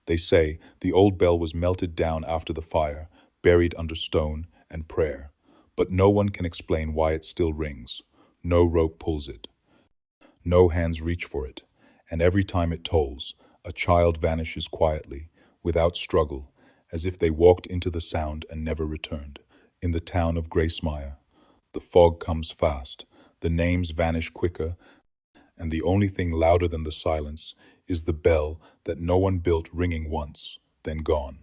They say the old bell was melted down after the fire, buried under stone and prayer. But no one can explain why it still rings. No rope pulls it. No hands reach for it. And every time it tolls, a child vanishes quietly, without struggle, as if they walked into the sound and never returned. In the town of Gracemire, the fog comes fast, the names vanish quicker, and the only thing louder than the silence is the bell that no one built ringing once, then gone.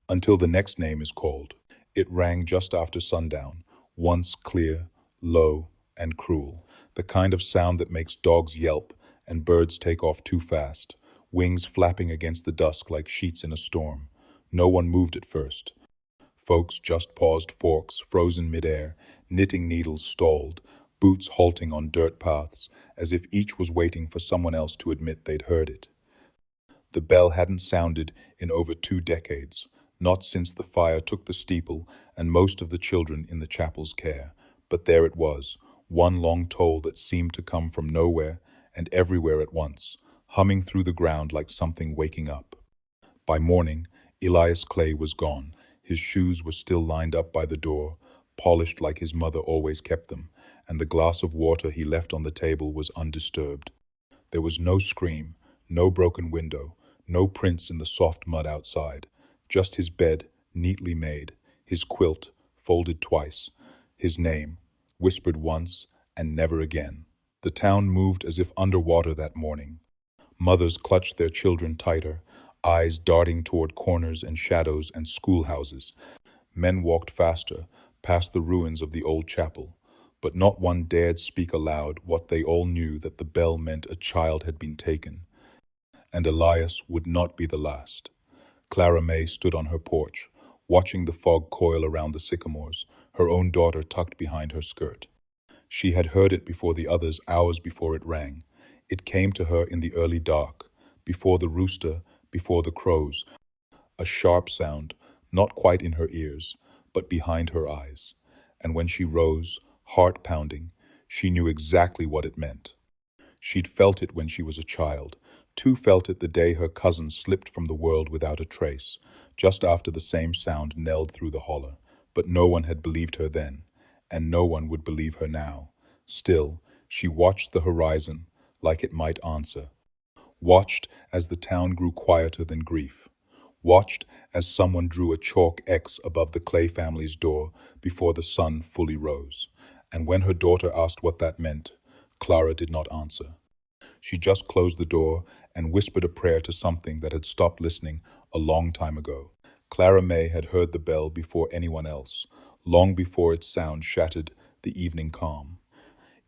Until the next name is called. It rang just after sundown, once clear, low, and cruel, the kind of sound that makes dogs yelp and birds take off too fast, wings flapping against the dusk like sheets in a storm. No one moved at first. Folks just paused forks frozen midair, knitting needles stalled, boots halting on dirt paths, as if each was waiting for someone else to admit they'd heard it. The bell hadn't sounded in over 2 decades, not since the fire took the steeple and most of the children in the chapel's care. But there it was, one long toll that seemed to come from nowhere and everywhere at once, humming through the ground like something waking up. By morning, Elias Clay was gone. His shoes were still lined up by the door, polished like his mother always kept them, and the glass of water he left on the table was undisturbed. There was no scream, no broken window, no prints in the soft mud outside, just his bed, neatly made, his quilt, folded twice, his name, whispered once and never again. The town moved as if underwater that morning. Mothers clutched their children tighter, eyes darting toward corners and shadows and schoolhouses. Men walked faster, past the ruins of the old chapel, but not one dared speak aloud what they all knew, that the bell meant a child had been taken, and Elias would not be the last. Clara May stood on her porch, watching the fog coil around the sycamores, her own daughter tucked behind her skirt. She had heard it before the others, hours before it rang. It came to her in the early dark, before the rooster, before the crows, a sharp sound, not quite in her ears, but behind her eyes. And when she rose, heart pounding, she knew exactly what it meant. She'd felt it when she was a child, too felt it the day her cousin slipped from the world without a trace, just after the same sound knelled through the holler. But no one had believed her then, and no one would believe her now. Still, she watched the horizon like it might answer. Watched as the town grew quieter than grief. Watched as someone drew a chalk X above the Clay family's door before the sun fully rose. And when her daughter asked what that meant, Clara did not answer. She just closed the door and whispered a prayer to something that had stopped listening a long time ago. Clara May had heard the bell before anyone else, long before its sound shattered the evening calm.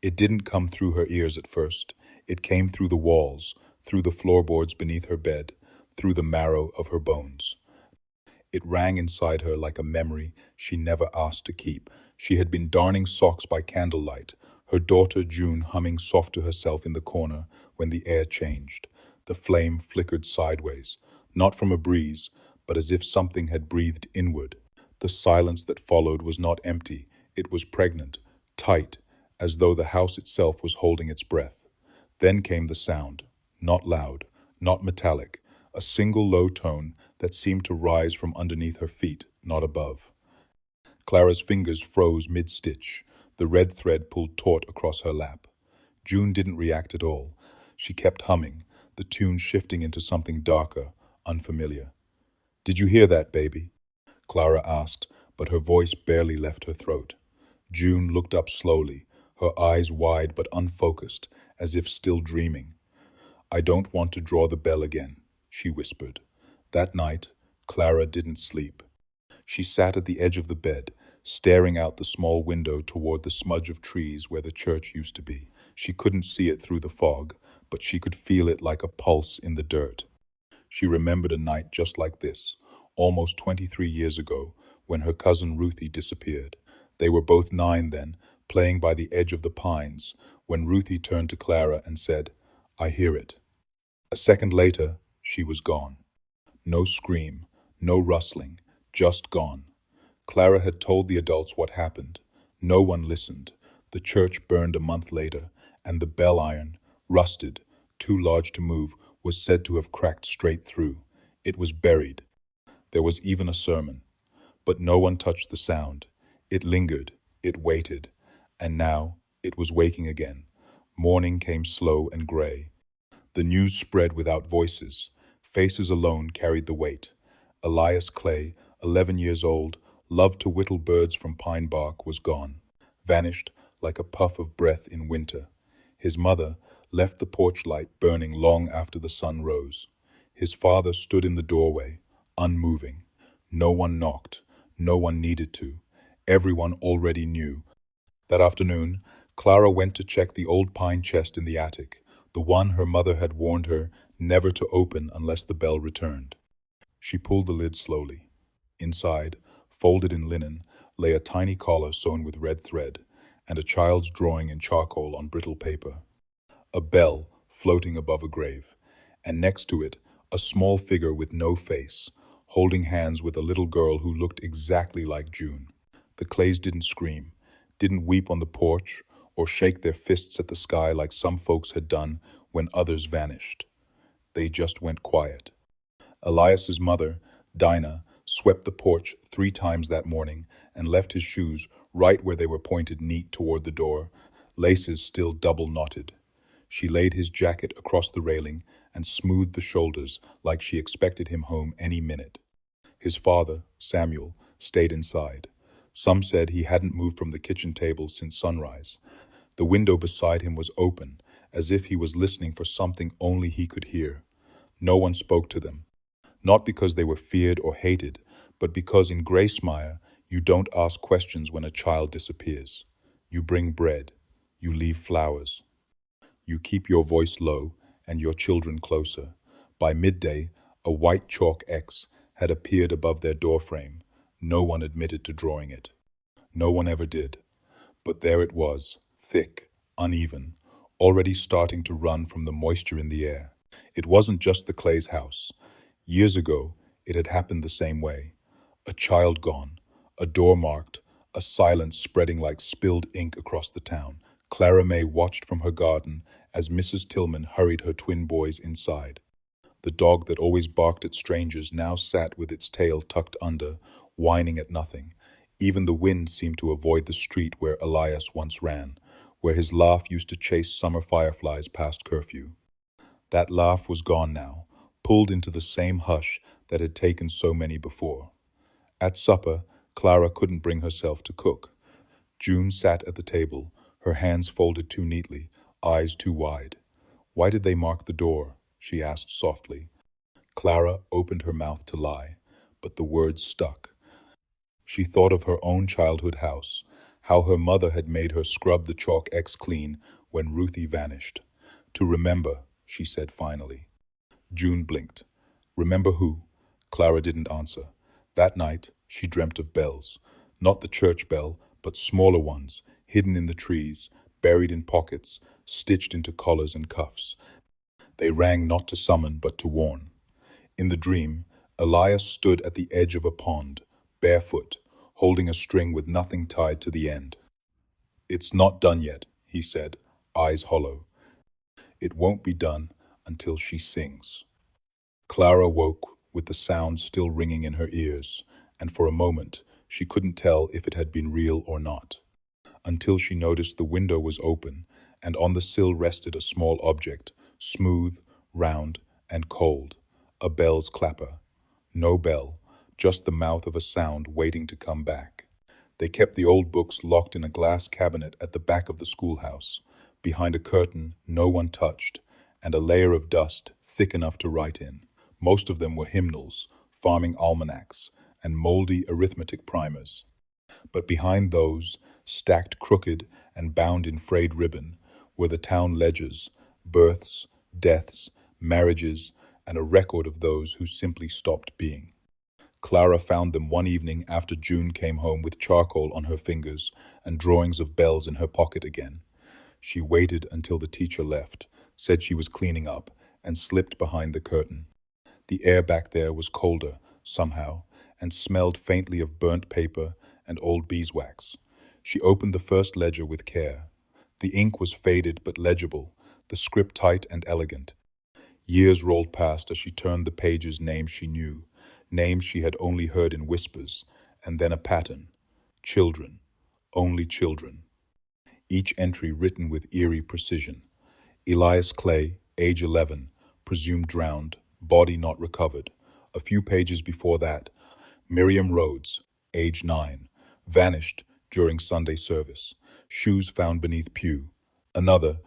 It didn't come through her ears at first. It came through the walls, through the floorboards beneath her bed, through the marrow of her bones. It rang inside her like a memory she never asked to keep. She had been darning socks by candlelight, her daughter June humming soft to herself in the corner when the air changed. The flame flickered sideways, not from a breeze, but as if something had breathed inward. The silence that followed was not empty, it was pregnant, tight, as though the house itself was holding its breath. Then came the sound, not loud, not metallic, a single low tone that seemed to rise from underneath her feet, not above. Clara's fingers froze mid-stitch, the red thread pulled taut across her lap. June didn't react at all. She kept humming, the tune shifting into something darker, unfamiliar. "Did you hear that, baby?" Clara asked, but her voice barely left her throat. June looked up slowly, her eyes wide but unfocused, as if still dreaming. "I don't want to draw the bell again," she whispered. That night, Clara didn't sleep. She sat at the edge of the bed, staring out the small window toward the smudge of trees where the church used to be. She couldn't see it through the fog, but she could feel it like a pulse in the dirt. She remembered a night just like this, almost 23 years ago, when her cousin Ruthie disappeared. They were both 9 then, playing by the edge of the pines, when Ruthie turned to Clara and said, "I hear it." A second later, she was gone. No scream, no rustling, just gone. Clara had told the adults what happened. No one listened. The church burned a month later, and the bell iron, rusted, too large to move, was said to have cracked straight through. It was buried. There was even a sermon. But no one touched the sound. It lingered, it waited, and now it was waking again. Morning came slow and gray. The news spread without voices. Faces alone carried the weight. Elias Clay, 11 years old, loved to whittle birds from pine bark, was gone, vanished like a puff of breath in winter. His mother left the porch light burning long after the sun rose. His father stood in the doorway, unmoving. No one knocked. No one needed to. Everyone already knew. That afternoon, Clara went to check the old pine chest in the attic, the one her mother had warned her never to open unless the bell returned. She pulled the lid slowly. Inside, folded in linen, lay a tiny collar sewn with red thread, and a child's drawing in charcoal on brittle paper. A bell floating above a grave, and next to it, a small figure with no face, holding hands with a little girl who looked exactly like June. The Clays didn't scream, didn't weep on the porch, or shake their fists at the sky like some folks had done when others vanished. They just went quiet. Elias's mother, Dinah, swept the porch 3 times that morning and left his shoes right where they were pointed neat toward the door, laces still double knotted. She laid his jacket across the railing and smoothed the shoulders like she expected him home any minute. His father, Samuel, stayed inside. Some said he hadn't moved from the kitchen table since sunrise. The window beside him was open, as if he was listening for something only he could hear. No one spoke to them. Not because they were feared or hated, but because in Gracemire, you don't ask questions when a child disappears. You bring bread. You leave flowers. You keep your voice low and your children closer. By midday, a white chalk X had appeared above their doorframe. No one admitted to drawing it. No one ever did. But there it was, thick, uneven, already starting to run from the moisture in the air. It wasn't just the Clay's house. Years ago, it had happened the same way. A child gone, a door marked, a silence spreading like spilled ink across the town. Clara May watched from her garden as Mrs. Tillman hurried her twin boys inside. The dog that always barked at strangers now sat with its tail tucked under, whining at nothing. Even the wind seemed to avoid the street where Elias once ran, where his laugh used to chase summer fireflies past curfew. That laugh was gone now, pulled into the same hush that had taken so many before. At supper, Clara couldn't bring herself to cook. June sat at the table, her hands folded too neatly, eyes too wide. "Why did they mark the door?" she asked softly. Clara opened her mouth to lie, but the words stuck. She thought of her own childhood house, how her mother had made her scrub the chalk X clean when Ruthie vanished. "To remember," she said finally. June blinked. "Remember who?" Clara didn't answer. That night, she dreamt of bells. Not the church bell, but smaller ones, hidden in the trees, buried in pockets, stitched into collars and cuffs. They rang not to summon, but to warn. In the dream, Elias stood at the edge of a pond, barefoot, holding a string with nothing tied to the end. "It's not done yet," he said, eyes hollow. "It won't be done until she sings." Clara woke with the sound still ringing in her ears, and for a moment she couldn't tell if it had been real or not, until she noticed the window was open, and on the sill rested a small object, smooth, round, and cold, a bell's clapper. No bell, just the mouth of a sound waiting to come back. They kept the old books locked in a glass cabinet at the back of the schoolhouse, behind a curtain no one touched, and a layer of dust thick enough to write in. Most of them were hymnals, farming almanacs, and moldy arithmetic primers. But behind those, stacked crooked and bound in frayed ribbon, were the town ledgers, births, deaths, marriages, and a record of those who simply stopped being. Clara found them one evening after June came home with charcoal on her fingers and drawings of bells in her pocket again. She waited until the teacher left, said she was cleaning up, and slipped behind the curtain. The air back there was colder, somehow, and smelled faintly of burnt paper and old beeswax. She opened the first ledger with care. The ink was faded but legible, the script tight and elegant. Years rolled past as she turned the pages, names she knew, names she had only heard in whispers, and then a pattern. Children. Only children. Each entry written with eerie precision. Elias Clay, age 11, presumed drowned, body not recovered. A few pages before that, Miriam Rhodes, age 9, vanished during Sunday service. Shoes found beneath pew. Another,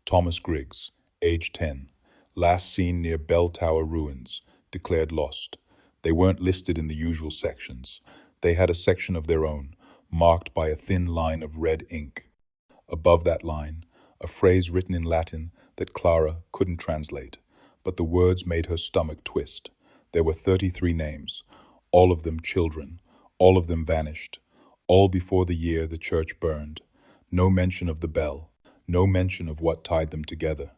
Thomas Griggs, age 10, last seen near Bell Tower ruins, declared lost. They weren't listed in the usual sections. They had a section of their own, marked by a thin line of red ink. Above that line, a phrase written in Latin that Clara couldn't translate, but the words made her stomach twist. There were 33 names, all of them children, all of them vanished, all before the year the church burned. No mention of the bell, no mention of what tied them together.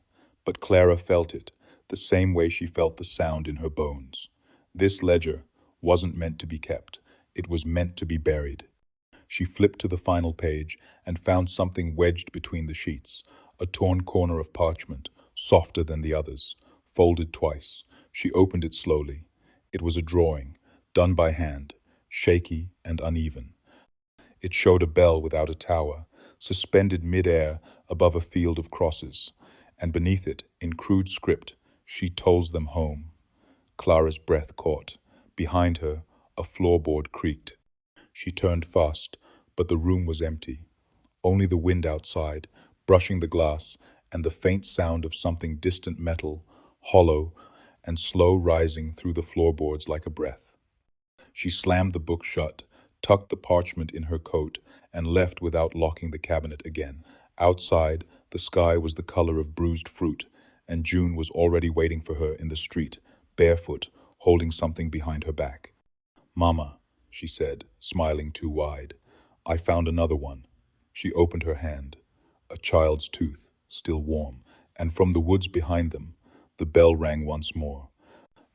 But Clara felt it, the same way she felt the sound in her bones. This ledger wasn't meant to be kept, it was meant to be buried. She flipped to the final page and found something wedged between the sheets, a torn corner of parchment, softer than the others, folded twice. She opened it slowly. It was a drawing, done by hand, shaky and uneven. It showed a bell without a tower, suspended mid-air above a field of crosses, and beneath it, in crude script, she tolls them home. Clara's breath caught. Behind her, a floorboard creaked. She turned fast, but the room was empty. Only the wind outside, brushing the glass, and the faint sound of something distant metal, hollow and slow rising through the floorboards like a breath. She slammed the book shut, tucked the parchment in her coat, and left without locking the cabinet again. Outside, the sky was the color of bruised fruit, and June was already waiting for her in the street, barefoot, holding something behind her back. "Mama," she said, smiling too wide, "I found another one." She opened her hand. A child's tooth, still warm, and from the woods behind them, the bell rang once more.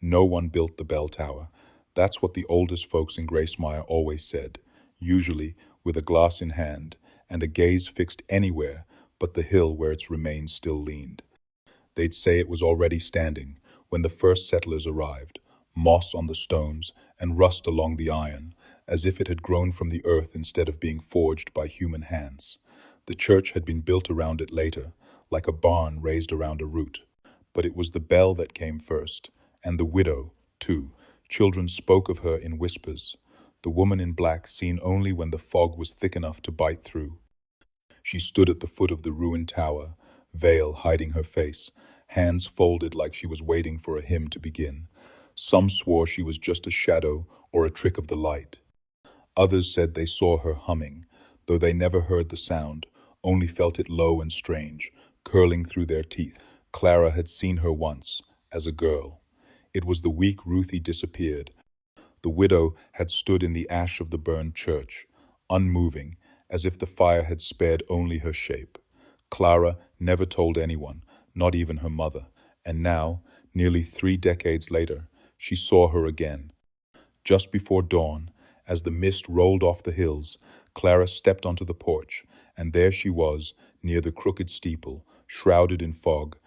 No one built the bell tower. That's what the oldest folks in Gracemire always said, usually with a glass in hand and a gaze fixed anywhere but the hill where its remains still leaned. They'd say it was already standing when the first settlers arrived, moss on the stones and rust along the iron, as if it had grown from the earth instead of being forged by human hands. The church had been built around it later, like a barn raised around a root. But it was the bell that came first, and the widow, too. Children spoke of her in whispers. The woman in black seen only when the fog was thick enough to bite through. She stood at the foot of the ruined tower, veil hiding her face, hands folded like she was waiting for a hymn to begin. Some swore she was just a shadow or a trick of the light. Others said they saw her humming, though they never heard the sound, only felt it low and strange, curling through their teeth. Clara had seen her once, as a girl. It was the week Ruthie disappeared. The widow had stood in the ash of the burned church, unmoving, as if the fire had spared only her shape. Clara never told anyone, not even her mother, and now, nearly 3 decades later, she saw her again. Just before dawn, as the mist rolled off the hills, Clara stepped onto the porch, and there she was, near the crooked steeple, shrouded in fog,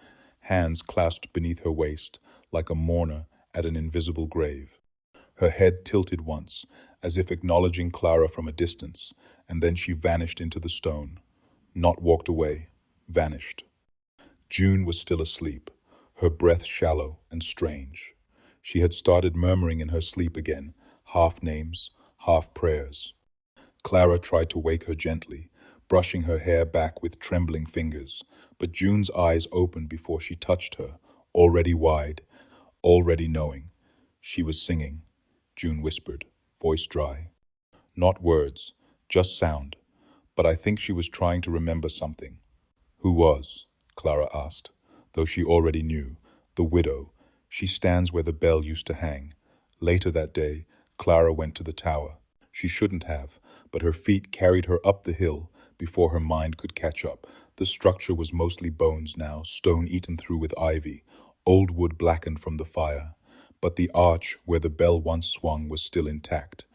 hands clasped beneath her waist, like a mourner at an invisible grave. Her head tilted once, as if acknowledging Clara from a distance, and then she vanished into the stone. Not walked away, vanished. June was still asleep, her breath shallow and strange. She had started murmuring in her sleep again, half names, half prayers. Clara tried to wake her gently, brushing her hair back with trembling fingers, but June's eyes opened before she touched her, already wide, already knowing. She was singing, June whispered, voice dry. Not words, just sound, but I think she was trying to remember something. Who was? Clara asked, though she already knew. The widow. She stands where the bell used to hang. Later that day, Clara went to the tower. She shouldn't have, but her feet carried her up the hill before her mind could catch up. The structure was mostly bones now, stone eaten through with ivy, old wood blackened from the fire. But the arch where the bell once swung was still intact.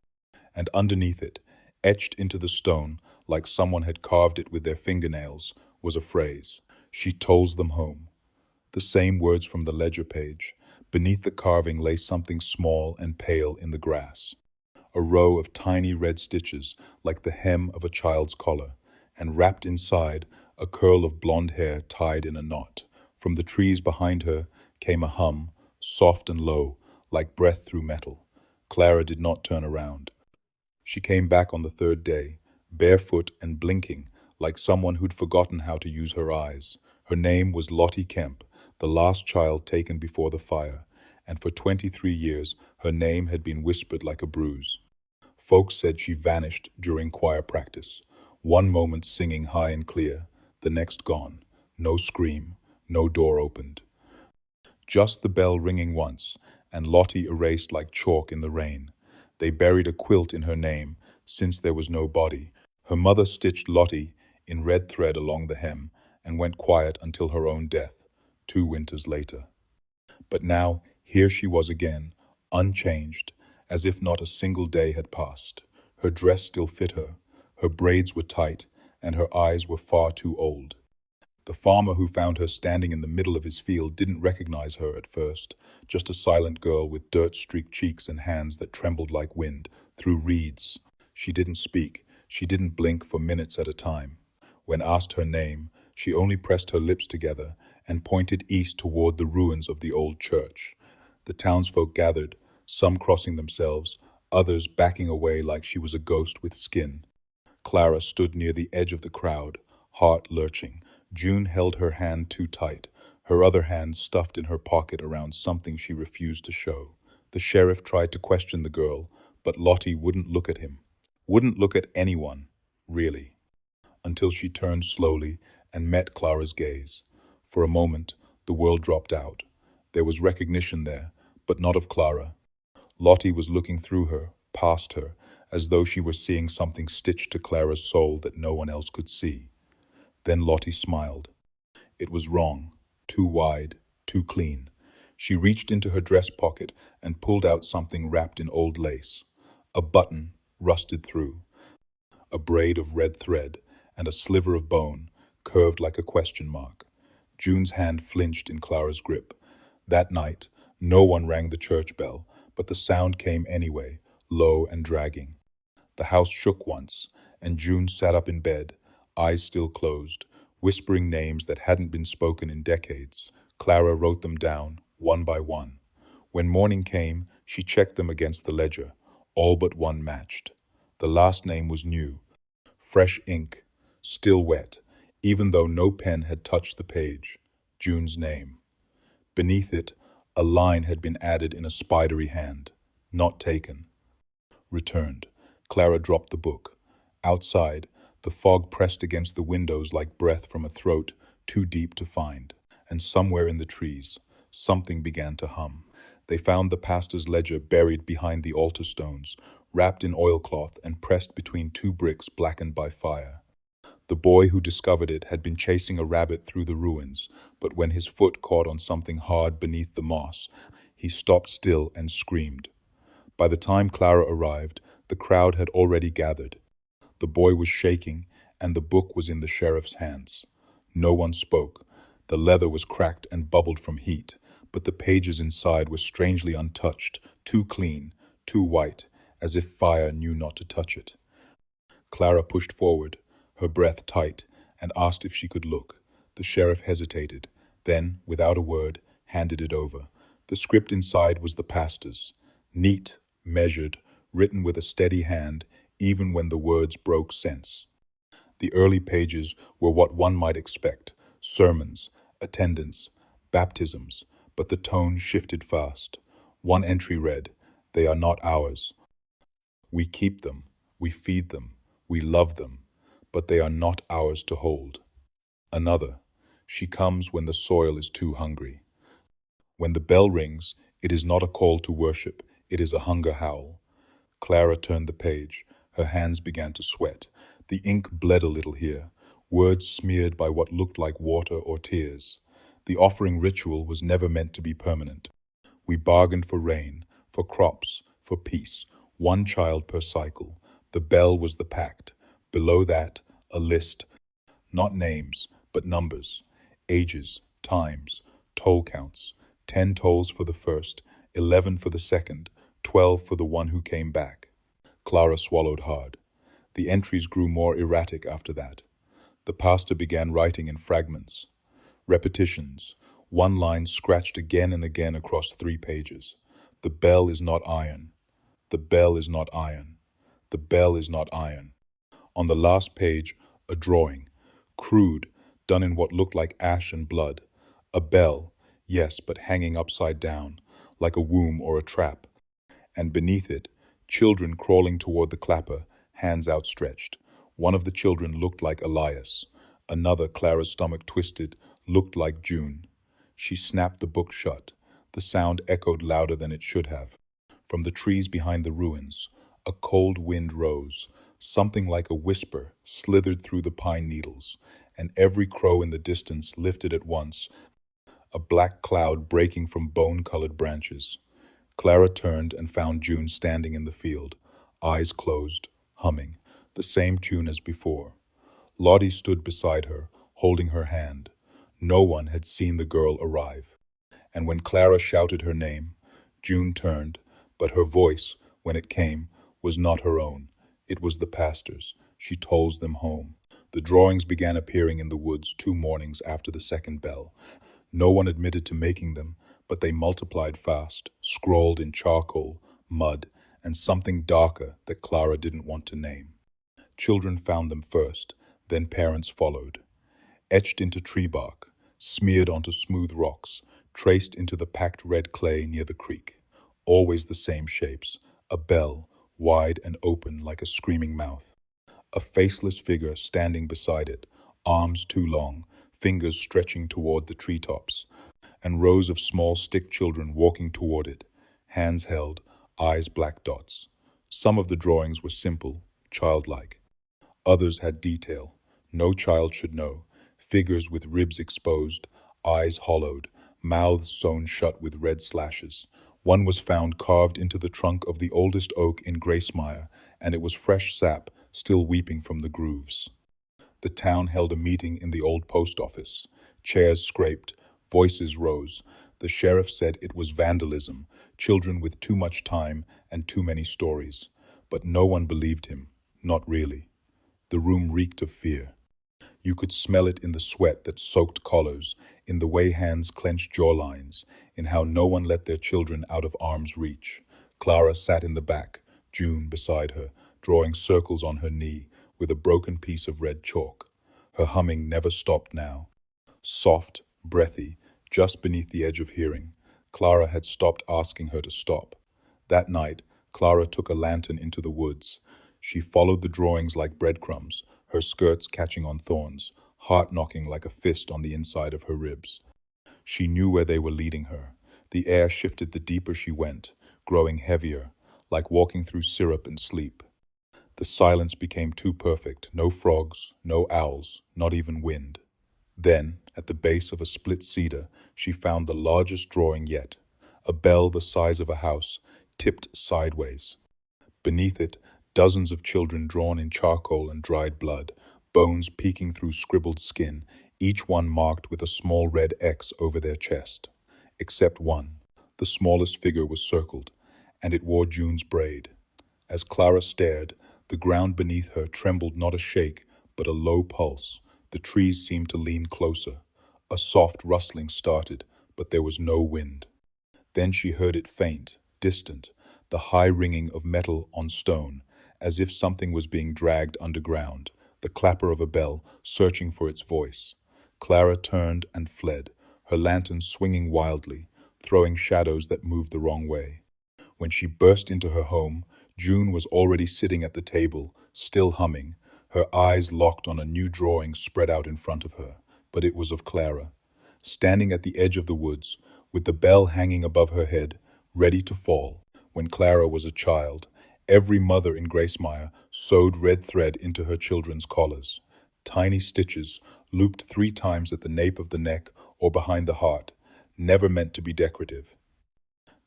And underneath it, etched into the stone, like someone had carved it with their fingernails, was a phrase. She tolls them home. The same words from the ledger page. Beneath the carving lay something small and pale in the grass. A row of tiny red stitches, like the hem of a child's collar, and wrapped inside, a curl of blonde hair tied in a knot. From the trees behind her came a hum, soft and low, like breath through metal. Clara did not turn around. She came back on the third day, barefoot and blinking, like someone who'd forgotten how to use her eyes. Her name was Lottie Kemp, the last child taken before the fire, and for 23 years her name had been whispered like a bruise. Folks said she vanished during choir practice, one moment singing high and clear, the next gone. No scream, no door opened. Just the bell ringing once, and Lottie erased like chalk in the rain. They buried a quilt in her name, since there was no body. Her mother stitched Lottie in red thread along the hem, and went quiet until her own death, 2 winters later. But now, here she was again, unchanged, as if not a single day had passed. Her dress still fit her, her braids were tight, and her eyes were far too old. The farmer who found her standing in the middle of his field didn't recognize her at first, just a silent girl with dirt-streaked cheeks and hands that trembled like wind through reeds. She didn't speak, she didn't blink for minutes at a time. When asked her name, she only pressed her lips together and pointed east toward the ruins of the old church. The townsfolk gathered, some crossing themselves, others backing away like she was a ghost with skin. Clara stood near the edge of the crowd, heart lurching. June held her hand too tight, her other hand stuffed in her pocket around something she refused to show. The sheriff tried to question the girl, but Lottie wouldn't look at him. Wouldn't look at anyone, really, until she turned slowly and met Clara's gaze. For a moment, the world dropped out. There was recognition there, but not of Clara. Lottie was looking through her, past her, as though she were seeing something stitched to Clara's soul that no one else could see. Then Lottie smiled. It was wrong, too wide, too clean. She reached into her dress pocket and pulled out something wrapped in old lace. A button, rusted through, a braid of red thread, and a sliver of bone, curved like a question mark. June's hand flinched in Clara's grip. That night, no one rang the church bell, but the sound came anyway, low and dragging. The house shook once, and June sat up in bed, eyes still closed, whispering names that hadn't been spoken in decades. Clara wrote them down, one by one. When morning came, she checked them against the ledger. All but one matched. The last name was new, fresh ink, still wet, even though no pen had touched the page. June's name. Beneath it, a line had been added in a spidery hand. Not taken. Returned. Clara dropped the book. Outside, the fog pressed against the windows like breath from a throat too deep to find. And somewhere in the trees, something began to hum. They found the pastor's ledger buried behind the altar stones, wrapped in oilcloth and pressed between two bricks blackened by fire. The boy who discovered it had been chasing a rabbit through the ruins, but when his foot caught on something hard beneath the moss, he stopped still and screamed. By the time Clara arrived, the crowd had already gathered. The boy was shaking, and the book was in the sheriff's hands. No one spoke. The leather was cracked and bubbled from heat, but the pages inside were strangely untouched, too clean, too white, as if fire knew not to touch it. Clara pushed forward, her breath tight, and asked if she could look. The sheriff hesitated, then, without a word, handed it over. The script inside was the pastor's. Neat, measured, written with a steady hand, even when the words broke sense. The early pages were what one might expect, sermons, attendance, baptisms, but the tone shifted fast. One entry read, "They are not ours. We keep them, we feed them, we love them, but they are not ours to hold." Another, "She comes when the soil is too hungry. When the bell rings, it is not a call to worship, it is a hunger howl." Clara turned the page. Her hands began to sweat. The ink bled a little here, words smeared by what looked like water or tears. The offering ritual was never meant to be permanent. We bargained for rain, for crops, for peace, one child per cycle. The bell was the pact. Below that, a list, not names, but numbers, ages, times, Toll counts. 10 tolls for the first, 11 for the second, 12 for the one who came back. Clara swallowed hard. The entries grew more erratic after that. The pastor began writing in fragments. Repetitions. One line scratched again and again across 3 pages. The bell is not iron. The bell is not iron. The bell is not iron. On the last page, a drawing. Crude, done in what looked like ash and blood. A bell, yes, but hanging upside down, like a womb or a trap. And beneath it, children crawling toward the clapper, hands outstretched. One of the children looked like Elias. Another, Clara's stomach twisted, looked like June. She snapped the book shut. The sound echoed louder than it should have. From the trees behind the ruins, a cold wind rose. Something like a whisper slithered through the pine needles, and every crow in the distance lifted at once, a black cloud breaking from bone-colored branches. Clara turned and found June standing in the field, eyes closed, humming, the same tune as before. Lottie stood beside her, holding her hand. No one had seen the girl arrive. And when Clara shouted her name, June turned, but her voice, when it came, was not her own. It was the pastor's. She tolls them home. The drawings began appearing in the woods 2 mornings after the second bell. No one admitted to making them, but they multiplied fast, scrawled in charcoal, mud, and something darker that Clara didn't want to name. Children found them first, then parents followed. Etched into tree bark, smeared onto smooth rocks, traced into the packed red clay near the creek. Always the same shapes, a bell, wide and open like a screaming mouth. A faceless figure standing beside it, arms too long, fingers stretching toward the treetops, and rows of small stick children walking toward it, hands held, eyes black dots. Some of the drawings were simple, childlike. Others had detail. No child should know. Figures with ribs exposed, eyes hollowed, mouths sewn shut with red slashes. One was found carved into the trunk of the oldest oak in Gracemire, and it was fresh sap, still weeping from the grooves. The town held a meeting in the old post office. Chairs scraped, voices rose. The sheriff said it was vandalism, children with too much time and too many stories. But no one believed him, not really. The room reeked of fear. You could smell it in the sweat that soaked collars, in the way hands clenched jawlines, in how no one let their children out of arm's reach. Clara sat in the back, June beside her, drawing circles on her knee with a broken piece of red chalk. Her humming never stopped now. Soft, breathy, just beneath the edge of hearing. Clara had stopped asking her to stop. That night, Clara took a lantern into the woods. She followed the drawings like breadcrumbs, her skirts catching on thorns, heart knocking like a fist on the inside of her ribs. She knew where they were leading her. The air shifted the deeper she went, growing heavier, like walking through syrup and sleep. The silence became too perfect, no frogs, no owls, not even wind. Then, at the base of a split cedar, she found the largest drawing yet, a bell the size of a house, tipped sideways. Beneath it, dozens of children drawn in charcoal and dried blood, bones peeking through scribbled skin, each one marked with a small red X over their chest. Except one. The smallest figure was circled, and it wore June's braid. As Clara stared, the ground beneath her trembled not a shake, but a low pulse. The trees seemed to lean closer. A soft rustling started, but there was no wind. Then she heard it faint, distant, the high ringing of metal on stone, as if something was being dragged underground, the clapper of a bell, searching for its voice. Clara turned and fled, her lantern swinging wildly, throwing shadows that moved the wrong way. When she burst into her home, June was already sitting at the table, still humming, her eyes locked on a new drawing spread out in front of her, but it was of Clara. Standing at the edge of the woods, with the bell hanging above her head, ready to fall. When Clara was a child, every mother in Gracemire sewed red thread into her children's collars. Tiny stitches, looped 3 times at the nape of the neck or behind the heart, never meant to be decorative.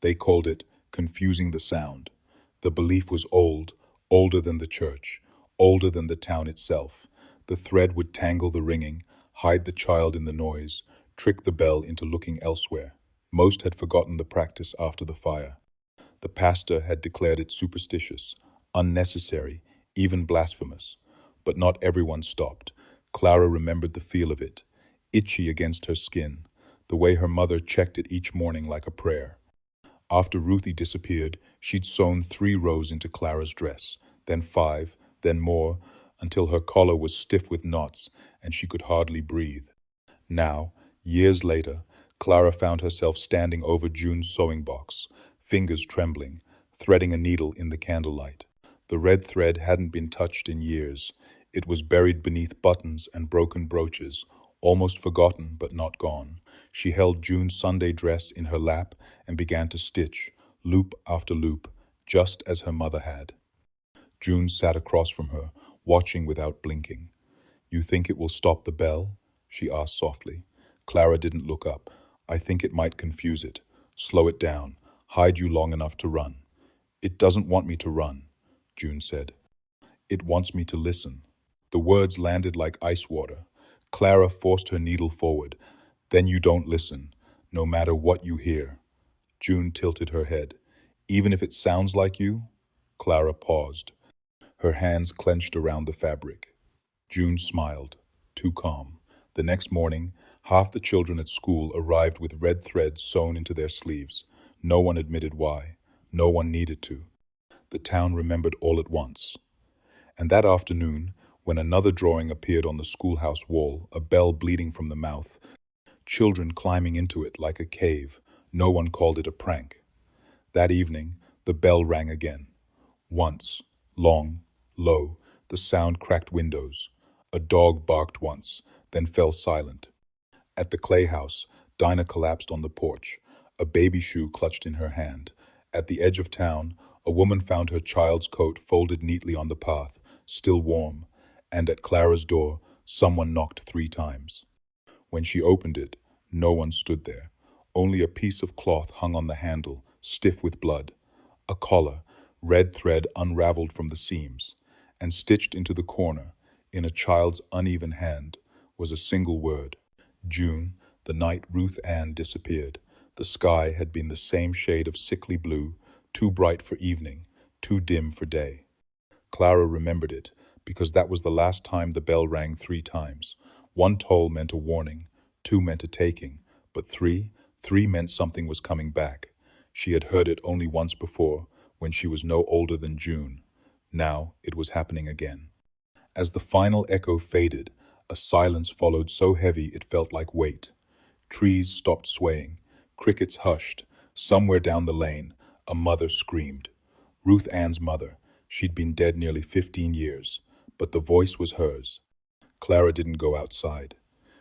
They called it confusing the sound. The belief was old, older than the church, older than the town itself. The thread would tangle the ringing, hide the child in the noise, tricked the bell into looking elsewhere. Most had forgotten the practice after the fire. The pastor had declared it superstitious, unnecessary, even blasphemous. But not everyone stopped. Clara remembered the feel of it, itchy against her skin, the way her mother checked it each morning like a prayer. After Ruthie disappeared, she'd sewn 3 rows into Clara's dress, then 5, then more, until her collar was stiff with knots and she could hardly breathe. Now, years later, Clara found herself standing over June's sewing box, fingers trembling, threading a needle in the candlelight. The red thread hadn't been touched in years. It was buried beneath buttons and broken brooches, almost forgotten but not gone. She held June's Sunday dress in her lap and began to stitch, loop after loop, just as her mother had. June sat across from her, watching without blinking. "You think it will stop the bell?" she asked softly. Clara didn't look up. "I think it might confuse it, slow it down, hide you long enough to run." "It doesn't want me to run," June said. "It wants me to listen." The words landed like ice water. Clara forced her needle forward. "Then you don't listen, no matter what you hear." June tilted her head. "Even if it sounds like you?" Clara paused. Her hands clenched around the fabric. June smiled, too calm. The next morning, half the children at school arrived with red thread sewn into their sleeves. No one admitted why. No one needed to. The town remembered all at once. And that afternoon, when another drawing appeared on the schoolhouse wall, a bell bleeding from the mouth, children climbing into it like a cave, no one called it a prank. That evening, the bell rang again. Once, long, low, the sound cracked windows. A dog barked once, then fell silent. At the clay house, Dinah collapsed on the porch, a baby shoe clutched in her hand. At the edge of town, a woman found her child's coat folded neatly on the path, still warm, and at Clara's door, someone knocked 3 times. When she opened it, no one stood there. Only a piece of cloth hung on the handle, stiff with blood. A collar, red thread unraveled from the seams, and stitched into the corner, in a child's uneven hand, was a single word. June, the night Ruth Ann disappeared. The sky had been the same shade of sickly blue, too bright for evening, too dim for day. Clara remembered it, because that was the last time the bell rang 3 times. 1 toll meant a warning, 2 meant a taking, but 3 meant something was coming back. She had heard it only once before, when she was no older than June. Now it was happening again. As the final echo faded, a silence followed so heavy it felt like weight. Trees stopped swaying, crickets hushed. Somewhere down the lane, a mother screamed. Ruth Ann's mother. She'd been dead nearly 15 years, but the voice was hers. Clara didn't go outside.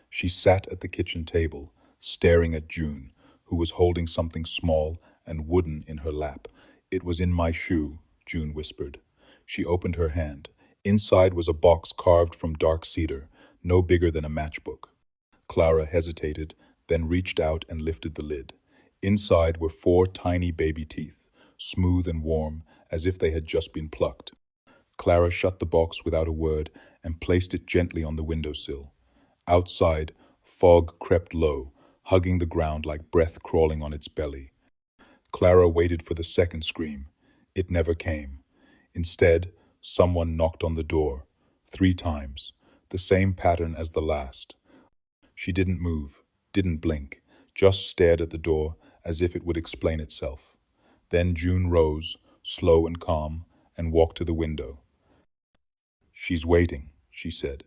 She sat at the kitchen table, staring at June, who was holding something small and wooden in her lap. "It was in my shoe," June whispered. She opened her hand. Inside was a box carved from dark cedar, no bigger than a matchbook. Clara hesitated, then reached out and lifted the lid. Inside were 4 tiny baby teeth, smooth and warm, as if they had just been plucked. Clara shut the box without a word and placed it gently on the windowsill. Outside, fog crept low, hugging the ground like breath crawling on its belly. Clara waited for the second scream. It never came. Instead, someone knocked on the door, 3 times, the same pattern as the last. She didn't move, didn't blink, just stared at the door as if it would explain itself. Then June rose, slow and calm, and walked to the window. "She's waiting," she said.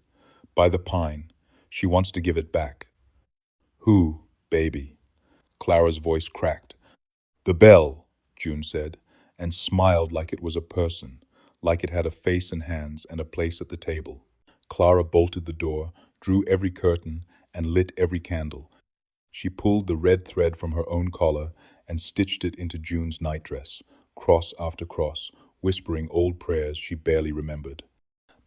"By the pine. She wants to give it back." "Who, baby?" Clara's voice cracked. "The bell," June said, and smiled like it was a person, like it had a face and hands and a place at the table. Clara bolted the door, drew every curtain, and lit every candle. She pulled the red thread from her own collar and stitched it into June's nightdress, cross after cross, whispering old prayers she barely remembered.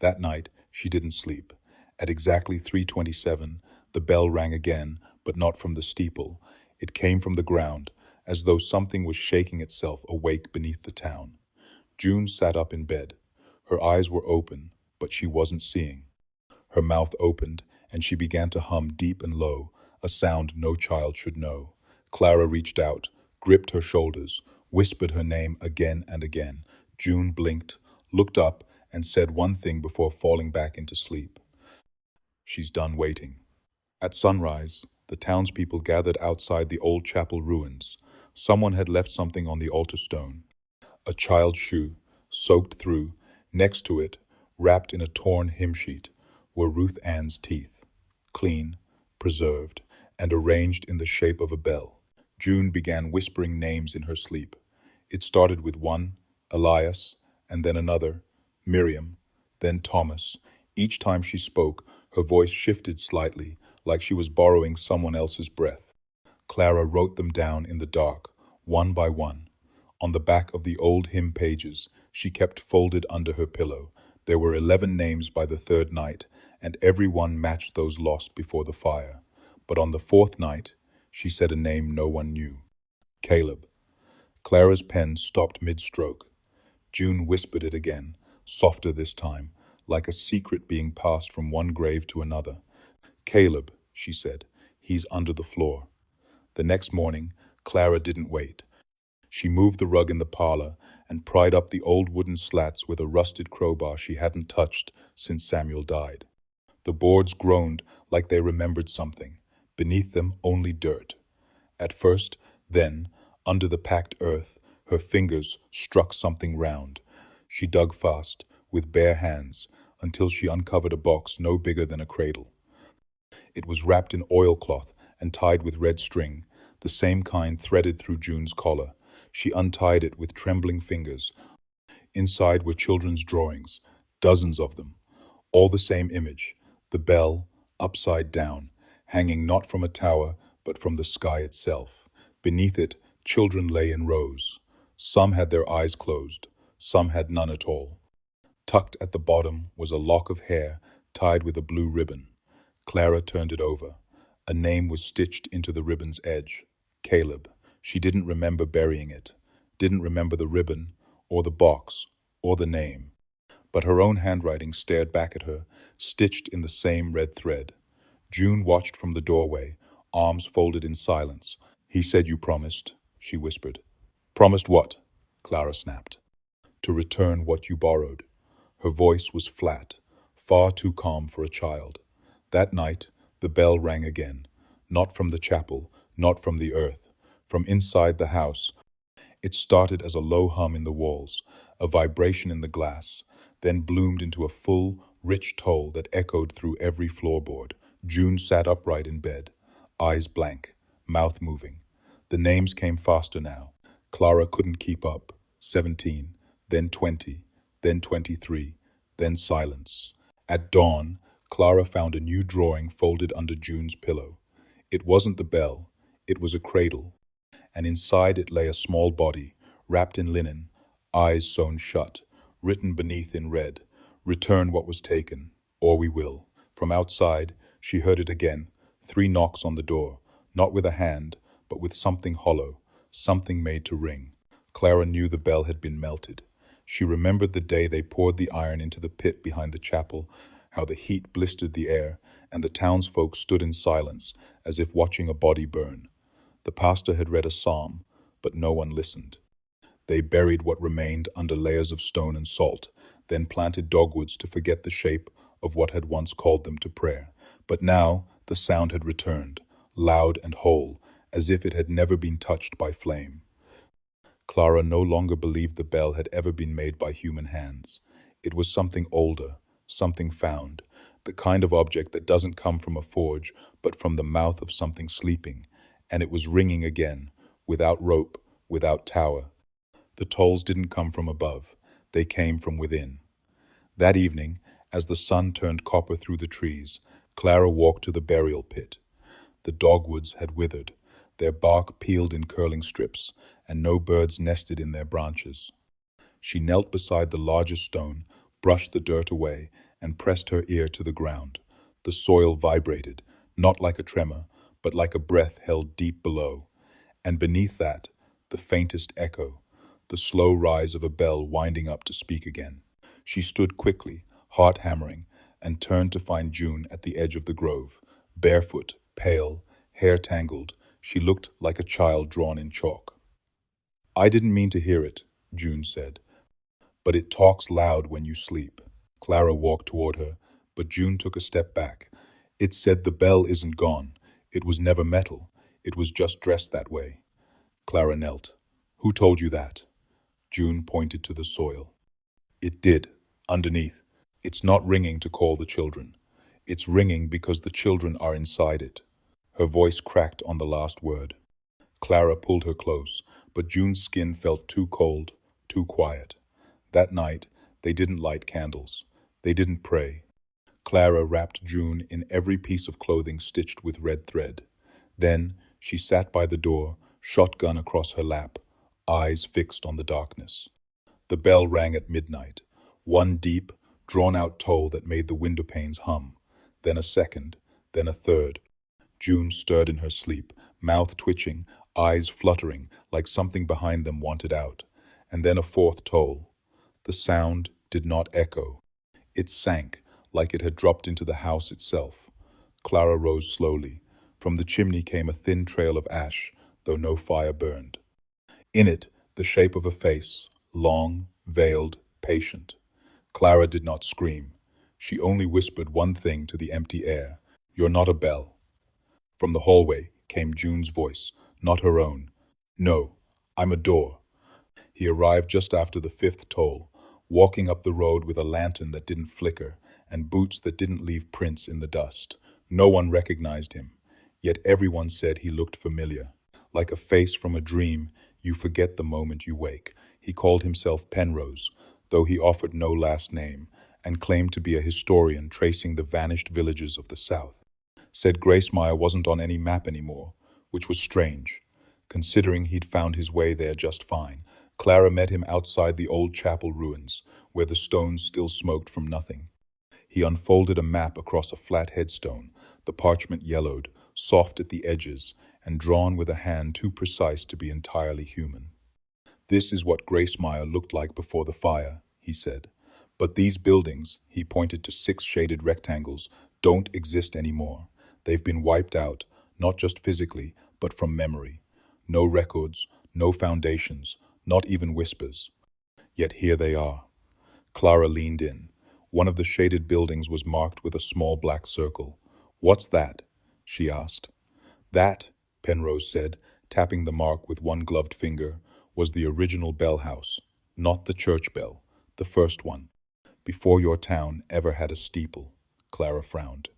That night, she didn't sleep. At exactly 3:27, the bell rang again, but not from the steeple. It came from the ground, as though something was shaking itself awake beneath the town. June sat up in bed. Her eyes were open, but she wasn't seeing. Her mouth opened, and she began to hum deep and low, a sound no child should know. Clara reached out, gripped her shoulders, whispered her name again and again. June blinked, looked up, and said one thing before falling back into sleep. She's done waiting. At sunrise, the townspeople gathered outside the old chapel ruins. Someone had left something on the altar stone. A child's shoe, soaked through. Next to it, wrapped in a torn hymn sheet, were Ruth Ann's teeth, clean, preserved, and arranged in the shape of a bell. June began whispering names in her sleep. It started with one, Elias, and then another, Miriam, then Thomas. Each time she spoke, her voice shifted slightly, like she was borrowing someone else's breath. Clara wrote them down in the dark, one by one. On the back of the old hymn pages, she kept folded under her pillow. There were 11 names by the third night, and every one matched those lost before the fire. But on the fourth night, she said a name no one knew. Caleb. Clara's pen stopped mid-stroke. June whispered it again, softer this time, like a secret being passed from one grave to another. Caleb, she said, he's under the floor. The next morning, Clara didn't wait. She moved the rug in the parlor and pried up the old wooden slats with a rusted crowbar she hadn't touched since Samuel died. The boards groaned like they remembered something. Beneath them, only dirt. At first, then, under the packed earth, her fingers struck something round. She dug fast, with bare hands, until she uncovered a box no bigger than a cradle. It was wrapped in oilcloth and tied with red string, the same kind threaded through June's collar. She untied it with trembling fingers. Inside were children's drawings, dozens of them. All the same image, the bell, upside down, hanging not from a tower, but from the sky itself. Beneath it, children lay in rows. Some had their eyes closed, some had none at all. Tucked at the bottom was a lock of hair tied with a blue ribbon. Clara turned it over. A name was stitched into the ribbon's edge. Caleb. She didn't remember burying it, didn't remember the ribbon, or the box, or the name. But her own handwriting stared back at her, stitched in the same red thread. June watched from the doorway, arms folded in silence. He said you promised, she whispered. Promised what? Clara snapped. To return what you borrowed. Her voice was flat, far too calm for a child. That night, the bell rang again, not from the chapel, not from the earth, from inside the house. It started as a low hum in the walls, a vibration in the glass, then bloomed into a full, rich toll that echoed through every floorboard. June sat upright in bed, eyes blank, mouth moving. The names came faster now. Clara couldn't keep up. 17, then 20, then 23, then silence. At dawn, Clara found a new drawing folded under June's pillow. It wasn't the bell, it was a cradle, and inside it lay a small body, wrapped in linen, eyes sewn shut, written beneath in red, "Return what was taken, or we will." From outside, she heard it again, 3 knocks on the door, not with a hand, but with something hollow, something made to ring. Clara knew the bell had been melted. She remembered the day they poured the iron into the pit behind the chapel, how the heat blistered the air, and the townsfolk stood in silence, as if watching a body burn. The pastor had read a psalm, but no one listened. They buried what remained under layers of stone and salt, then planted dogwoods to forget the shape of what had once called them to prayer. But now the sound had returned, loud and whole, as if it had never been touched by flame. Clara no longer believed the bell had ever been made by human hands. It was something older, something found, the kind of object that doesn't come from a forge, but from the mouth of something sleeping. And it was ringing again, without rope, without tower. The tolls didn't come from above, they came from within. That evening, as the sun turned copper through the trees, Clara walked to the burial pit. The dogwoods had withered, their bark peeled in curling strips, and no birds nested in their branches. She knelt beside the largest stone, brushed the dirt away, and pressed her ear to the ground. The soil vibrated, not like a tremor, but like a breath held deep below. And beneath that, the faintest echo, the slow rise of a bell winding up to speak again. She stood quickly, heart hammering, and turned to find June at the edge of the grove, barefoot, pale, hair tangled. She looked like a child drawn in chalk. I didn't mean to hear it, June said, but it talks loud when you sleep. Clara walked toward her, but June took a step back. It said the bell isn't gone. It was never metal. It was just dressed that way. Clara knelt. Who told you that? June pointed to the soil. It did, underneath. It's not ringing to call the children. It's ringing because the children are inside it. Her voice cracked on the last word. Clara pulled her close, but June's skin felt too cold, too quiet. That night, they didn't light candles. They didn't pray. Clara wrapped June in every piece of clothing stitched with red thread. Then she sat by the door, shotgun across her lap, eyes fixed on the darkness. The bell rang at midnight, one deep, drawn-out toll that made the window panes hum. Then a second, then a third. June stirred in her sleep, mouth twitching, eyes fluttering, like something behind them wanted out. And then a fourth toll. The sound did not echo. It sank, like it had dropped into the house itself. Clara rose slowly. From the chimney came a thin trail of ash, though no fire burned. In it, the shape of a face, long, veiled, patient. Clara did not scream. She only whispered one thing to the empty air. You're not a bell. From the hallway came June's voice, not her own. No, I'm a door. He arrived just after the fifth toll, walking up the road with a lantern that didn't flicker and boots that didn't leave prints in the dust. No one recognized him, yet everyone said he looked familiar. Like a face from a dream, you forget the moment you wake. He called himself Penrose, though he offered no last name, and claimed to be a historian tracing the vanished villages of the South. Said Gracemire wasn't on any map anymore, which was strange, considering he'd found his way there just fine. Clara met him outside the old chapel ruins, where the stones still smoked from nothing. He unfolded a map across a flat headstone, the parchment yellowed, soft at the edges, and drawn with a hand too precise to be entirely human. This is what Gracemire looked like before the fire, he said. But these buildings, he pointed to 6 shaded rectangles, don't exist anymore. They've been wiped out, not just physically, but from memory. No records, no foundations, not even whispers. Yet here they are. Clara leaned in. One of the shaded buildings was marked with a small black circle. What's that? She asked. That, Penrose said, tapping the mark with one gloved finger, was the original bell house, not the church bell, the first one. Before your town ever had a steeple, Clara frowned.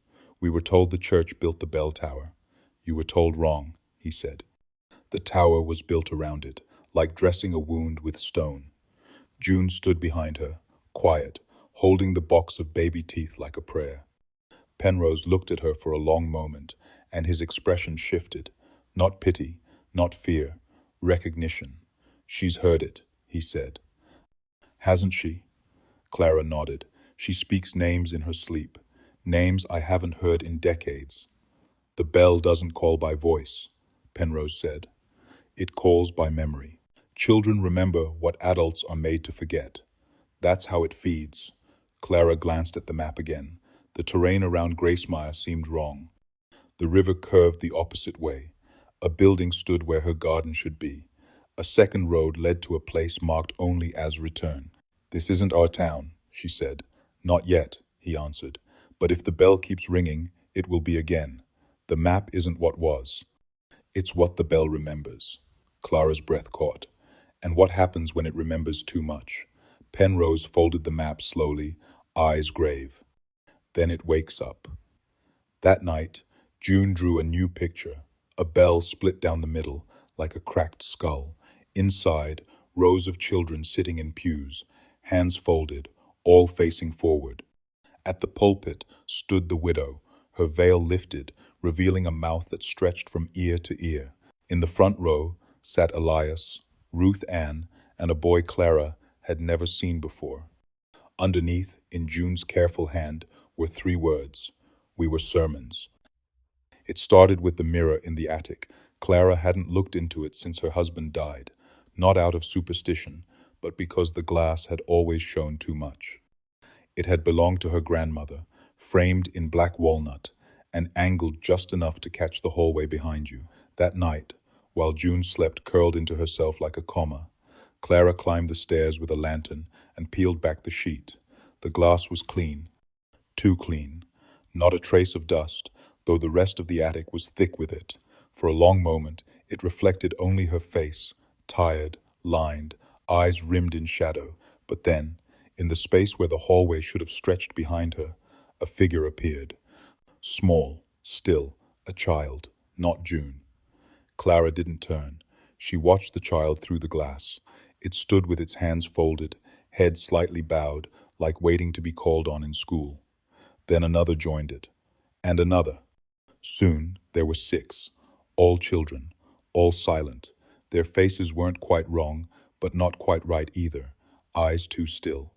We were told the church built the bell tower. You were told wrong, he said. The tower was built around it, like dressing a wound with stone. June stood behind her, quiet, holding the box of baby teeth like a prayer. Penrose looked at her for a long moment, and his expression shifted. Not pity, not fear, recognition. She's heard it, he said. Hasn't she? Clara nodded. She speaks names in her sleep, names I haven't heard in decades. The bell doesn't call by voice, Penrose said. It calls by memory. Children remember what adults are made to forget. That's how it feeds. Clara glanced at the map again. The terrain around Gracemire seemed wrong. The river curved the opposite way. A building stood where her garden should be. A second road led to a place marked only as return. This isn't our town, she said. Not yet, he answered. But if the bell keeps ringing, it will be again. The map isn't what was. It's what the bell remembers. Clara's breath caught. And what happens when it remembers too much? Penrose folded the map slowly, eyes grave. Then it wakes up. That night, June drew a new picture. A bell split down the middle, like a cracked skull. Inside, rows of children sitting in pews, hands folded, all facing forward. At the pulpit stood the widow, her veil lifted, revealing a mouth that stretched from ear to ear. In the front row sat Elias, Ruth Ann, and a boy Clara had never seen before. Underneath, in June's careful hand, were 3 words. We were sermons. It started with the mirror in the attic. Clara hadn't looked into it since her husband died, not out of superstition, but because the glass had always shown too much. It had belonged to her grandmother, framed in black walnut, and angled just enough to catch the hallway behind you. That night, while June slept curled into herself like a comma, Clara climbed the stairs with a lantern and peeled back the sheet. The glass was clean, too clean. Not a trace of dust, though the rest of the attic was thick with it. For a long moment, it reflected only her face, tired, lined, eyes rimmed in shadow. But then, in the space where the hallway should have stretched behind her, a figure appeared. Small, still, a child, not June. Clara didn't turn. She watched the child through the glass. It stood with its hands folded, head slightly bowed, like waiting to be called on in school. Then another joined it, and another. Soon there were 6, all children, all silent. Their faces weren't quite wrong, but not quite right either. Eyes too still,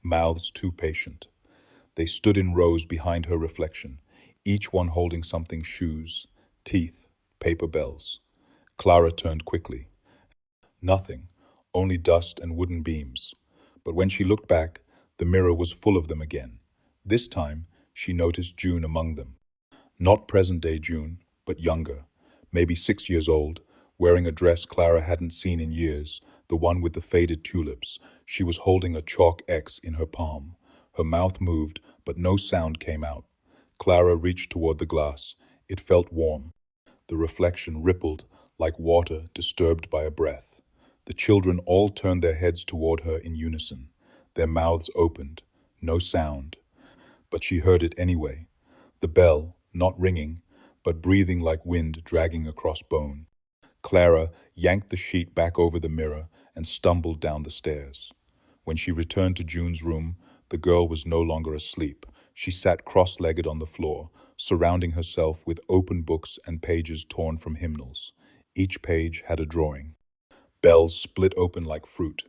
mouths too patient. They stood in rows behind her reflection, each one holding something: shoes, teeth, paper bells. Clara turned quickly. Nothing, only dust and wooden beams. But when she looked back, the mirror was full of them again. This time, she noticed June among them. Not present-day June, but younger, maybe 6 years old, wearing a dress Clara hadn't seen in years, the one with the faded tulips. She was holding a chalk X in her palm. Her mouth moved, but no sound came out. Clara reached toward the glass. It felt warm. The reflection rippled like water disturbed by a breath. The children all turned their heads toward her in unison. Their mouths opened. No sound. But she heard it anyway. The bell, not ringing, but breathing like wind dragging across bone. Clara yanked the sheet back over the mirror and stumbled down the stairs. When she returned to June's room, the girl was no longer asleep. She sat cross-legged on the floor, surrounding herself with open books and pages torn from hymnals. Each page had a drawing. Bells split open like fruit,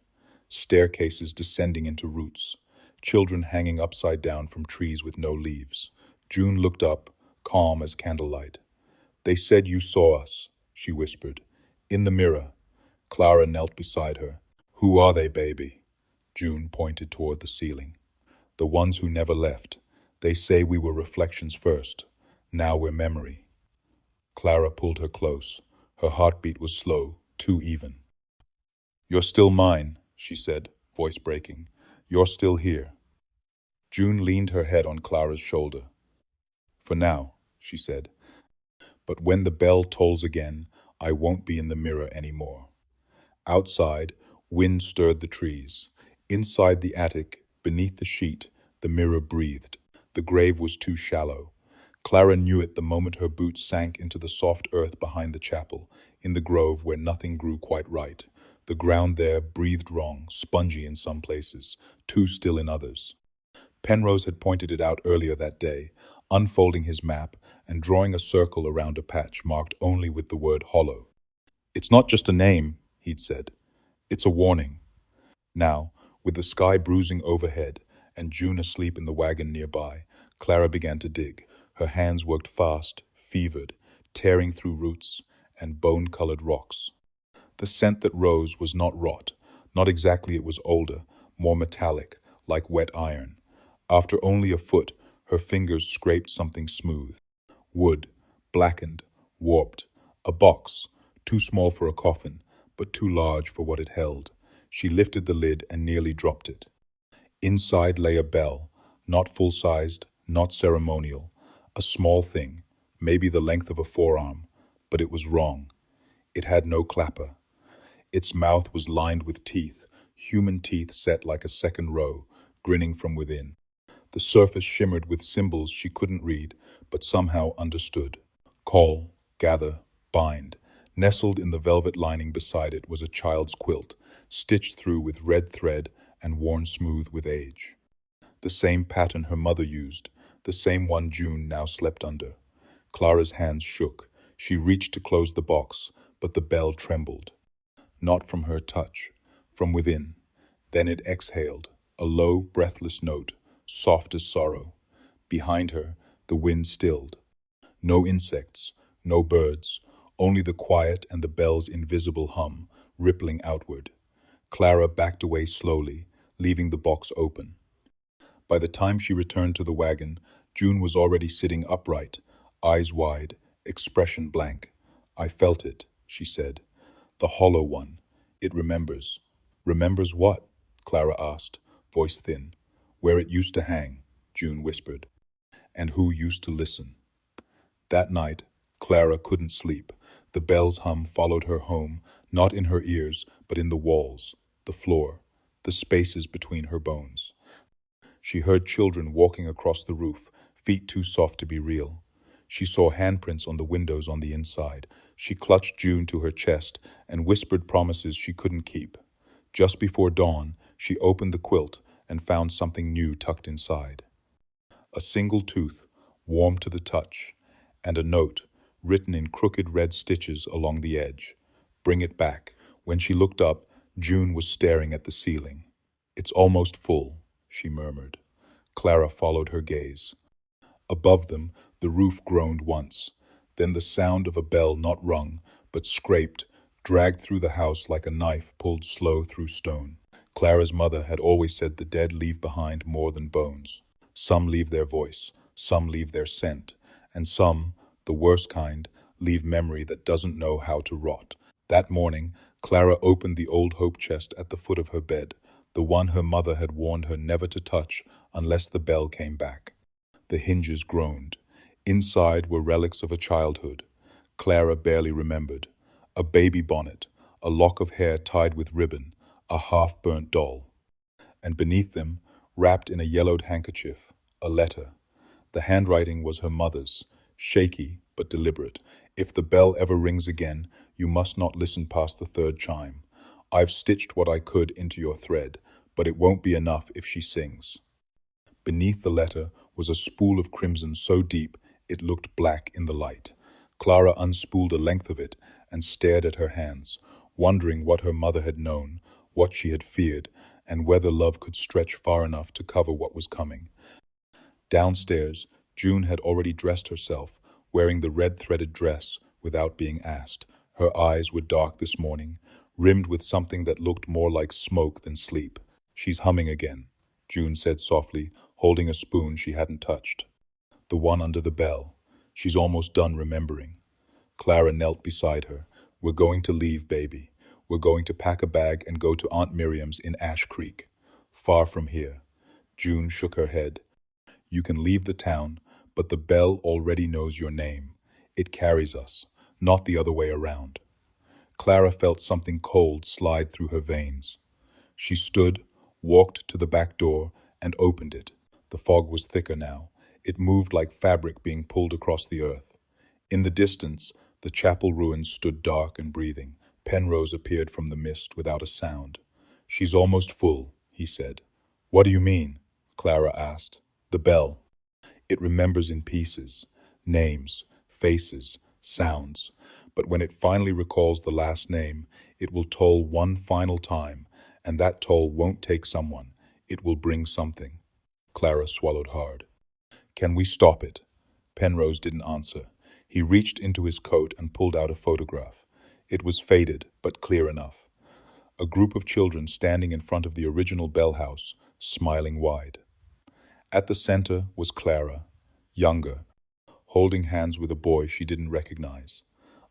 staircases descending into roots, children hanging upside down from trees with no leaves. June looked up, calm as candlelight. "They said you saw us," she whispered. "In the mirror." Clara knelt beside her. "Who are they, baby?" June pointed toward the ceiling. "The ones who never left. They say we were reflections first. Now we're memory." Clara pulled her close. Her heartbeat was slow, too even. "You're still mine," she said, voice breaking. "You're still here." June leaned her head on Clara's shoulder. "For now," she said. "But when the bell tolls again, I won't be in the mirror anymore." Outside, wind stirred the trees. Inside the attic, beneath the sheet, the mirror breathed. The grave was too shallow. Clara knew it the moment her boots sank into the soft earth behind the chapel, in the grove where nothing grew quite right. The ground there breathed wrong, spongy in some places, too still in others. Penrose had pointed it out earlier that day, unfolding his map and drawing a circle around a patch marked only with the word hollow. "It's not just a name," he'd said. "It's a warning." Now, with the sky bruising overhead and June asleep in the wagon nearby, Clara began to dig. Her hands worked fast, fevered, tearing through roots and bone-colored rocks. The scent that rose was not rot. Not exactly. It was older, more metallic, like wet iron. After only a foot, her fingers scraped something smooth. Wood, blackened, warped. A box, too small for a coffin, but too large for what it held. She lifted the lid and nearly dropped it. Inside lay a bell, not full-sized, not ceremonial. A small thing, maybe the length of a forearm, but it was wrong. It had no clapper. Its mouth was lined with teeth, human teeth set like a second row, grinning from within. The surface shimmered with symbols she couldn't read, but somehow understood. Call, gather, bind. Nestled in the velvet lining beside it was a child's quilt, stitched through with red thread and worn smooth with age. The same pattern her mother used, the same one June now slept under. Clara's hands shook. She reached to close the box, but the bell trembled. Not from her touch, from within. Then it exhaled, a low, breathless note, soft as sorrow. Behind her, the wind stilled. No insects, no birds, only the quiet and the bell's invisible hum, rippling outward. Clara backed away slowly, leaving the box open. By the time she returned to the wagon, June was already sitting upright, eyes wide, expression blank. I felt it, she said. The hollow one. It remembers. Remembers what? Clara asked, voice thin. Where it used to hang, June whispered. And who used to listen. That night, Clara couldn't sleep. The bell's hum followed her home, not in her ears, but in the walls, the floor, the spaces between her bones. She heard children walking across the roof, feet too soft to be real. She saw handprints on the windows on the inside. She clutched June to her chest and whispered promises she couldn't keep. Just before dawn, she opened the quilt and found something new tucked inside. A single tooth, warm to the touch, and a note, written in crooked red stitches along the edge. Bring it back. When she looked up, June was staring at the ceiling. It's almost full, she murmured. Clara followed her gaze. Above them, the roof groaned once. Then the sound of a bell not rung, but scraped, dragged through the house like a knife pulled slow through stone. Clara's mother had always said the dead leave behind more than bones. Some leave their voice, some leave their scent, and some, the worst kind, leave memory that doesn't know how to rot. That morning, Clara opened the old hope chest at the foot of her bed, the one her mother had warned her never to touch unless the bell came back. The hinges groaned. Inside were relics of a childhood Clara barely remembered. A baby bonnet, a lock of hair tied with ribbon, a half-burnt doll. And beneath them, wrapped in a yellowed handkerchief, a letter. The handwriting was her mother's, shaky but deliberate. If the bell ever rings again, you must not listen past the third chime. I've stitched what I could into your thread, but it won't be enough if she sings. Beneath the letter was a spool of crimson so deep it looked black in the light. Clara unspooled a length of it and stared at her hands, wondering what her mother had known, what she had feared, and whether love could stretch far enough to cover what was coming. Downstairs, June had already dressed herself, wearing the red-threaded dress, without being asked. Her eyes were dark this morning, rimmed with something that looked more like smoke than sleep. She's humming again, June said softly, holding a spoon she hadn't touched. The one under the bell. She's almost done remembering. Clara knelt beside her. We're going to leave, baby. We're going to pack a bag and go to Aunt Miriam's in Ash Creek. Far from here. June shook her head. You can leave the town, but the bell already knows your name. It carries us, not the other way around. Clara felt something cold slide through her veins. She stood, walked to the back door, and opened it. The fog was thicker now. It moved like fabric being pulled across the earth. In the distance, the chapel ruins stood dark and breathing. Penrose appeared from the mist without a sound. She's almost full, he said. What do you mean? Clara asked. The bell. It remembers in pieces. Names, faces, sounds. But when it finally recalls the last name, it will toll one final time, and that toll won't take someone. It will bring something. Clara swallowed hard. Can we stop it? Penrose didn't answer. He reached into his coat and pulled out a photograph. It was faded, but clear enough. A group of children standing in front of the original bell house, smiling wide. At the center was Clara, younger, holding hands with a boy she didn't recognize.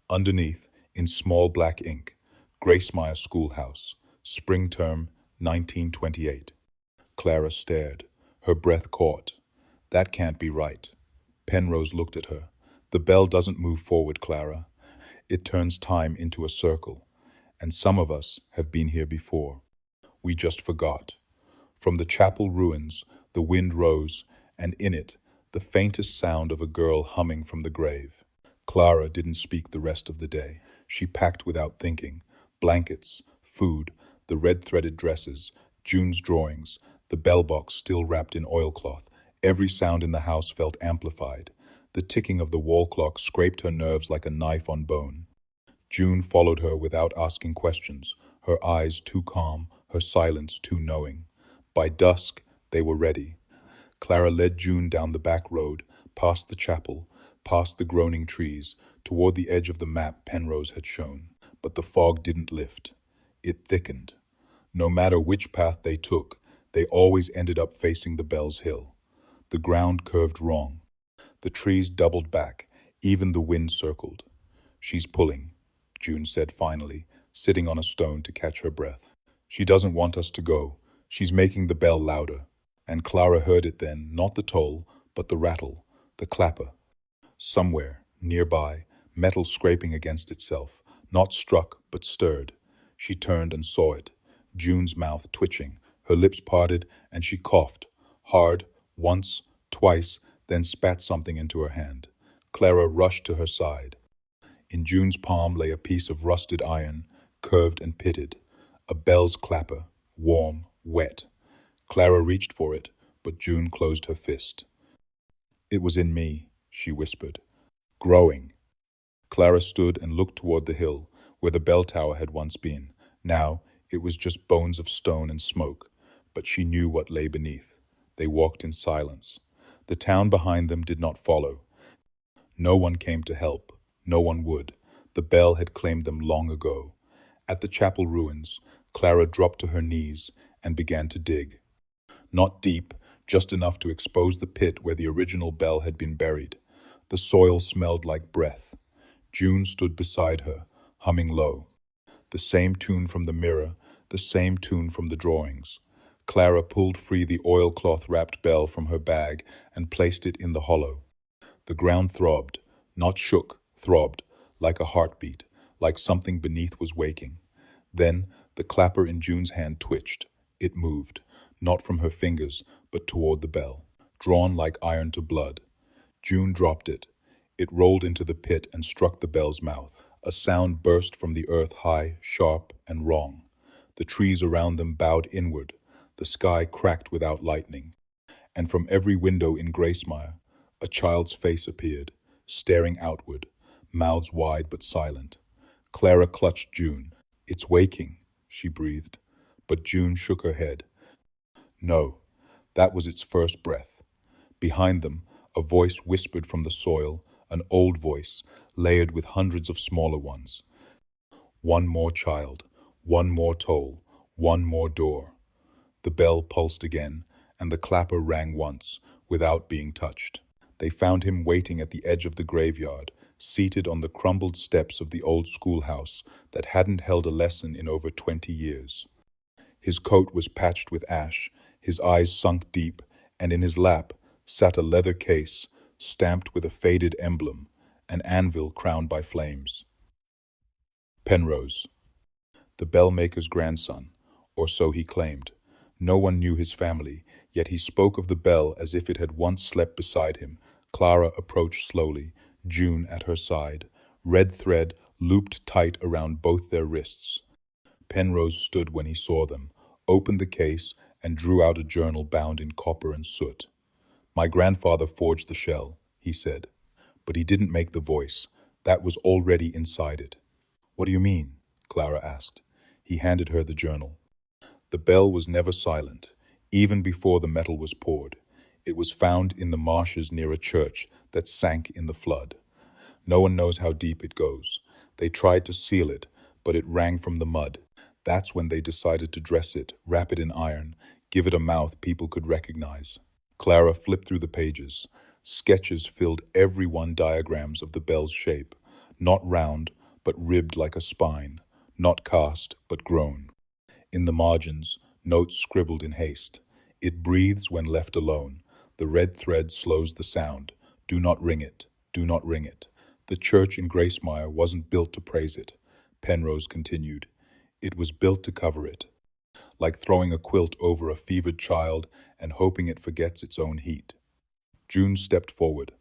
Underneath, in small black ink, Gracemeyer Schoolhouse, spring term 1928. Clara stared, her breath caught. That can't be right. Penrose looked at her. The bell doesn't move forward, Clara. It turns time into a circle. And some of us have been here before. We just forgot. From the chapel ruins, the wind rose, and in it, the faintest sound of a girl humming from the grave. Clara didn't speak the rest of the day. She packed without thinking. Blankets, food, the red-threaded dresses, June's drawings, the bell box still wrapped in oilcloth. Every sound in the house felt amplified. The ticking of the wall clock scraped her nerves like a knife on bone. June followed her without asking questions, her eyes too calm, her silence too knowing. By dusk, they were ready. Clara led June down the back road, past the chapel, past the groaning trees, toward the edge of the map Penrose had shown. But the fog didn't lift. It thickened. No matter which path they took, they always ended up facing the Bell's Hill. The ground curved wrong. The trees doubled back. Even the wind circled. She's pulling, June said finally, sitting on a stone to catch her breath. She doesn't want us to go. She's making the bell louder. And Clara heard it then, not the toll, but the rattle, the clapper. Somewhere, nearby, metal scraping against itself, not struck, but stirred. She turned and saw it, June's mouth twitching, her lips parted, and she coughed, hard, once, twice, then spat something into her hand. Clara rushed to her side. In June's palm lay a piece of rusted iron, curved and pitted, a bell's clapper, warm, wet. Clara reached for it, but June closed her fist. It was in me, she whispered. Growing. Clara stood and looked toward the hill, where the bell tower had once been. Now, it was just bones of stone and smoke, but she knew what lay beneath. They walked in silence. The town behind them did not follow. No one came to help. No one would. The bell had claimed them long ago. At the chapel ruins, Clara dropped to her knees and began to dig. Not deep, just enough to expose the pit where the original bell had been buried. The soil smelled like breath. June stood beside her, humming low. The same tune from the mirror, the same tune from the drawings. Clara pulled free the oilcloth-wrapped bell from her bag and placed it in the hollow. The ground throbbed, not shook, throbbed, like a heartbeat, like something beneath was waking. Then the clapper in June's hand twitched. It moved, not from her fingers, but toward the bell, drawn like iron to blood. June dropped it. It rolled into the pit and struck the bell's mouth. A sound burst from the earth high, sharp, and wrong. The trees around them bowed inward. The sky cracked without lightning. And from every window in Gracemire, a child's face appeared, staring outward, mouths wide but silent. Clara clutched June. It's waking, she breathed. But June shook her head. No, that was its first breath. Behind them, a voice whispered from the soil, an old voice, layered with hundreds of smaller ones. One more child, one more toll, one more door. The bell pulsed again, and the clapper rang once, without being touched. They found him waiting at the edge of the graveyard, seated on the crumbled steps of the old schoolhouse that hadn't held a lesson in over 20 years. His coat was patched with ash, his eyes sunk deep, and in his lap sat a leather case, stamped with a faded emblem, an anvil crowned by flames. Penrose, the bellmaker's grandson, or so he claimed. No one knew his family, yet he spoke of the bell as if it had once slept beside him. Clara approached slowly, June at her side, red thread looped tight around both their wrists. Penrose stood when he saw them, opened the case, and drew out a journal bound in copper and soot. My grandfather forged the shell, he said, but he didn't make the voice. That was already inside it. What do you mean? Clara asked. He handed her the journal. The bell was never silent, even before the metal was poured. It was found in the marshes near a church that sank in the flood. No one knows how deep it goes. They tried to seal it, but it rang from the mud. That's when they decided to dress it, wrap it in iron, give it a mouth people could recognize. Clara flipped through the pages. Sketches filled every one, diagrams of the bell's shape, not round, but ribbed like a spine, not cast, but grown. In the margins, notes scribbled in haste. It breathes when left alone. The red thread slows the sound. Do not ring it. Do not ring it. The church in Gracemire wasn't built to praise it. Penrose continued. It was built to cover it. Like throwing a quilt over a fevered child and hoping it forgets its own heat. June stepped forward.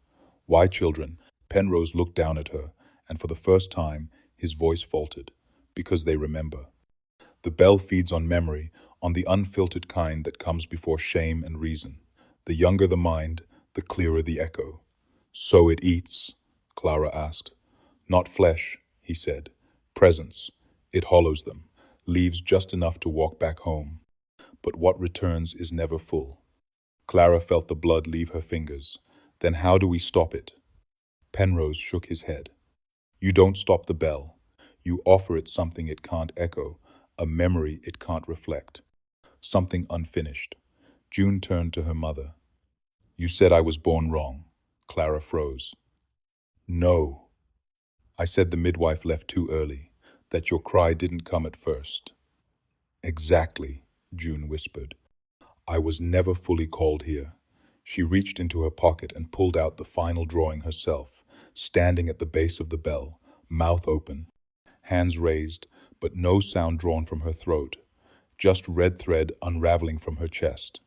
Why, children? Penrose looked down at her, and for the first time, his voice faltered. Because they remember. The bell feeds on memory, on the unfiltered kind that comes before shame and reason. The younger the mind, the clearer the echo. So it eats? Clara asked. Not flesh, he said. Presence. It hollows them, leaves just enough to walk back home. But what returns is never full. Clara felt the blood leave her fingers. Then how do we stop it? Penrose shook his head. You don't stop the bell. You offer it something it can't echo, a memory it can't reflect. Something unfinished. June turned to her mother. You said I was born wrong. Clara froze. No. I said the midwife left too early, that your cry didn't come at first. Exactly, June whispered. I was never fully called here. She reached into her pocket and pulled out the final drawing herself, standing at the base of the bell, mouth open, hands raised, but no sound drawn from her throat, just red thread unraveling from her chest.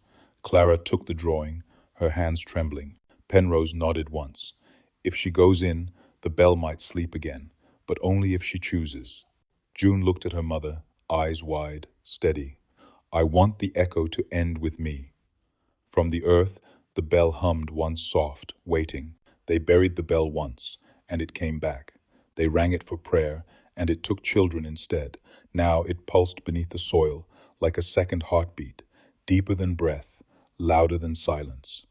Clara took the drawing, her hands trembling. Penrose nodded once. If she goes in, the bell might sleep again, but only if she chooses. June looked at her mother, eyes wide, steady. I want the echo to end with me. From the earth, the bell hummed once soft, waiting. They buried the bell once, and it came back. They rang it for prayer, and it took children instead. Now it pulsed beneath the soil, like a second heartbeat, deeper than breath, louder than silence.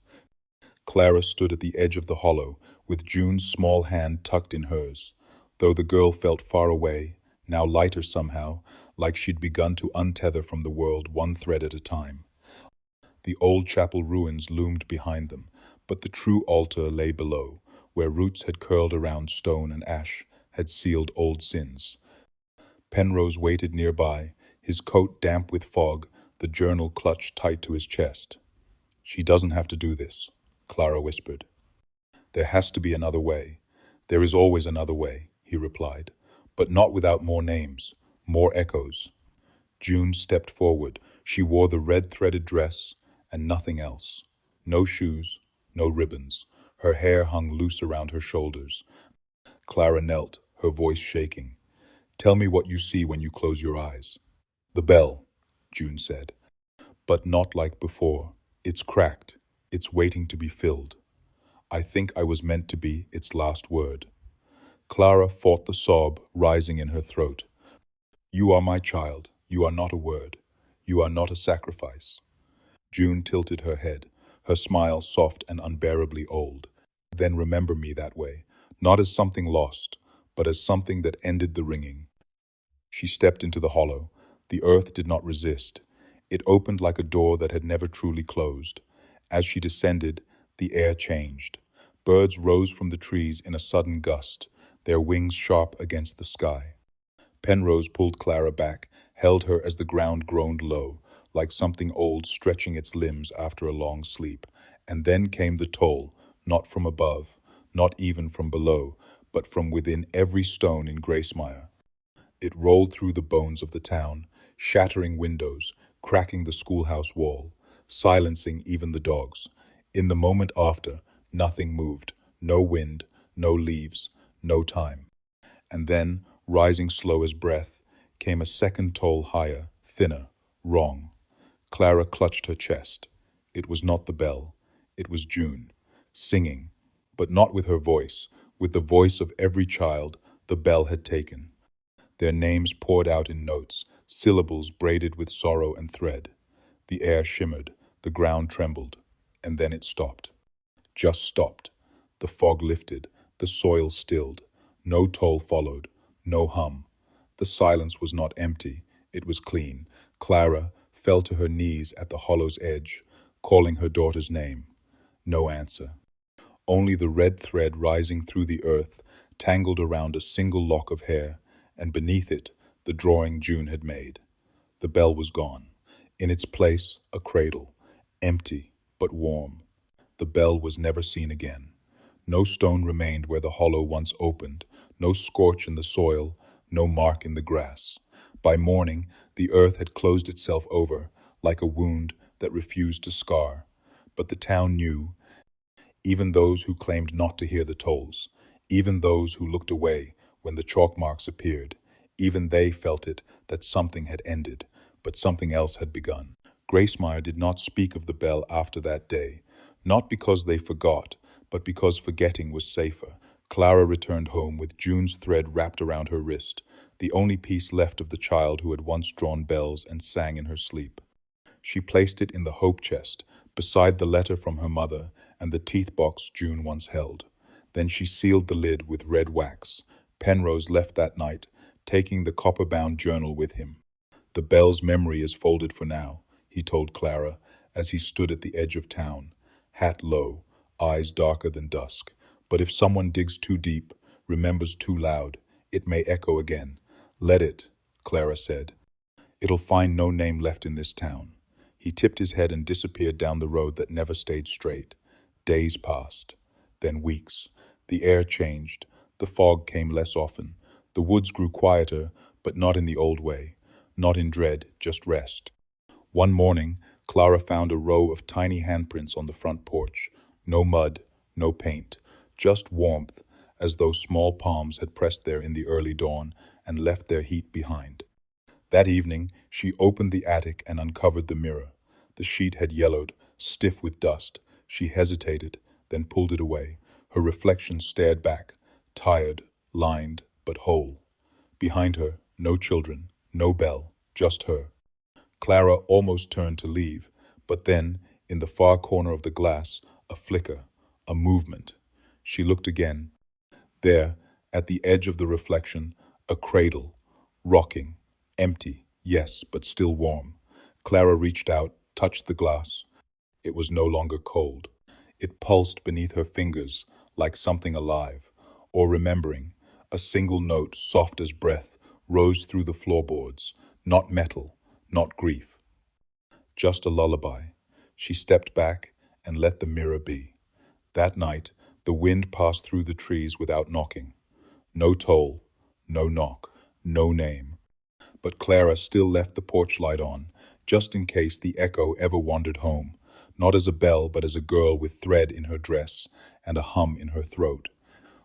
Clara stood at the edge of the hollow, with June's small hand tucked in hers. Though the girl felt far away, now lighter somehow, like she'd begun to untether from the world one thread at a time. The old chapel ruins loomed behind them, but the true altar lay below, where roots had curled around stone and ash had sealed old sins. Penrose waited nearby, his coat damp with fog, the journal clutched tight to his chest. She doesn't have to do this, Clara whispered. There has to be another way. There is always another way, he replied, but not without more names, more echoes. June stepped forward. She wore the red-threaded dress and nothing else. No shoes, no ribbons. Her hair hung loose around her shoulders. Clara knelt, her voice shaking. Tell me what you see when you close your eyes. The bell, June said, but not like before. It's cracked. It's waiting to be filled. I think I was meant to be its last word. Clara fought the sob rising in her throat. You are my child. You are not a word. You are not a sacrifice. June tilted her head, her smile soft and unbearably old. Then remember me that way, not as something lost, but as something that ended the ringing. She stepped into the hollow. The earth did not resist. It opened like a door that had never truly closed. As she descended, the air changed. Birds rose from the trees in a sudden gust, their wings sharp against the sky. Penrose pulled Clara back, held her as the ground groaned low, like something old stretching its limbs after a long sleep. And then came the toll, not from above, not even from below, but from within every stone in Gracemire. It rolled through the bones of the town, shattering windows, cracking the schoolhouse wall, silencing even the dogs. In the moment after, nothing moved, no wind, no leaves, no time. And then, rising slow as breath, came a second toll higher, thinner, wrong. Clara clutched her chest. It was not the bell. It was June, singing, but not with her voice, with the voice of every child the bell had taken. Their names poured out in notes, syllables braided with sorrow and thread. The air shimmered, the ground trembled, and then it stopped. Just stopped. The fog lifted, the soil stilled. No toll followed, no hum. The silence was not empty, it was clean. Clara fell to her knees at the hollow's edge, calling her daughter's name. No answer. Only the red thread rising through the earth, tangled around a single lock of hair, and beneath it, the drawing June had made. The bell was gone. In its place, a cradle, empty but warm. The bell was never seen again. No stone remained where the hollow once opened, no scorch in the soil, no mark in the grass. By morning, the earth had closed itself over, like a wound that refused to scar. But the town knew, even those who claimed not to hear the tolls, even those who looked away when the chalk marks appeared, even they felt it that something had ended, but something else had begun. Gracemire did not speak of the bell after that day, not because they forgot, but because forgetting was safer. Clara returned home with June's thread wrapped around her wrist, the only piece left of the child who had once drawn bells and sang in her sleep. She placed it in the hope chest, beside the letter from her mother and the teeth box June once held. Then she sealed the lid with red wax. Penrose left that night, taking the copper-bound journal with him. The bell's memory is folded for now, he told Clara, as he stood at the edge of town. hat low, eyes darker than dusk. But if someone digs too deep, remembers too loud, it may echo again. Let it, Clara said. It'll find no name left in this town. He tipped his head and disappeared down the road that never stayed straight. Days passed, then weeks. The air changed. The fog came less often. The woods grew quieter, but not in the old way. Not in dread, just rest. One morning, Clara found a row of tiny handprints on the front porch. No mud, no paint, just warmth, as though small palms had pressed there in the early dawn and left their heat behind. That evening, she opened the attic and uncovered the mirror. The sheet had yellowed, stiff with dust. She hesitated, then pulled it away. Her reflection stared back, tired, lined, but whole. Behind her, no children, no bell, just her. Clara almost turned to leave, but then, in the far corner of the glass, a flicker, a movement. She looked again. There, at the edge of the reflection, a cradle, rocking, empty, yes, but still warm. Clara reached out, touched the glass. It was no longer cold. It pulsed beneath her fingers, like something alive, or remembering. A single note, soft as breath, rose through the floorboards. Not metal, not grief. Just a lullaby. She stepped back and let the mirror be. That night, the wind passed through the trees without knocking. No toll, no knock, no name. But Clara still left the porch light on, just in case the echo ever wandered home, not as a bell but as a girl with thread in her dress and a hum in her throat,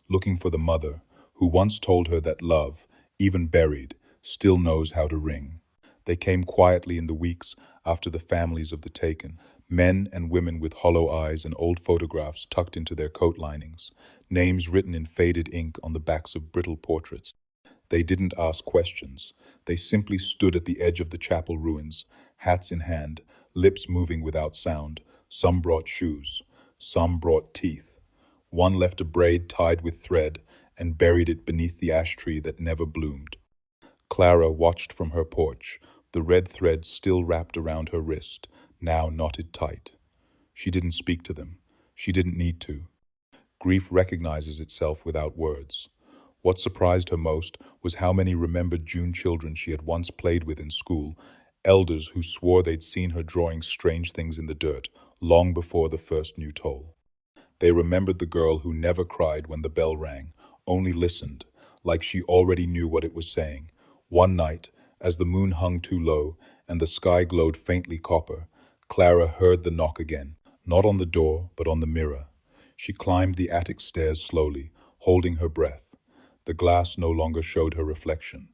looking for the mother who once told her that love, even buried, still knows how to ring. They came quietly in the weeks after the families of the taken, men and women with hollow eyes and old photographs tucked into their coat linings, names written in faded ink on the backs of brittle portraits. They didn't ask questions. They simply stood at the edge of the chapel ruins, hats in hand, lips moving without sound. Some brought shoes. Some brought teeth. One left a braid tied with thread and buried it beneath the ash tree that never bloomed. Clara watched from her porch, the red thread still wrapped around her wrist, now knotted tight. She didn't speak to them. She didn't need to. Grief recognizes itself without words. What surprised her most was how many remembered June children she had once played with in school, elders who swore they'd seen her drawing strange things in the dirt long before the first new toll. They remembered the girl who never cried when the bell rang, only listened, like she already knew what it was saying. One night, as the moon hung too low and the sky glowed faintly copper, Clara heard the knock again, not on the door, but on the mirror. She climbed the attic stairs slowly, holding her breath. The glass no longer showed her reflection.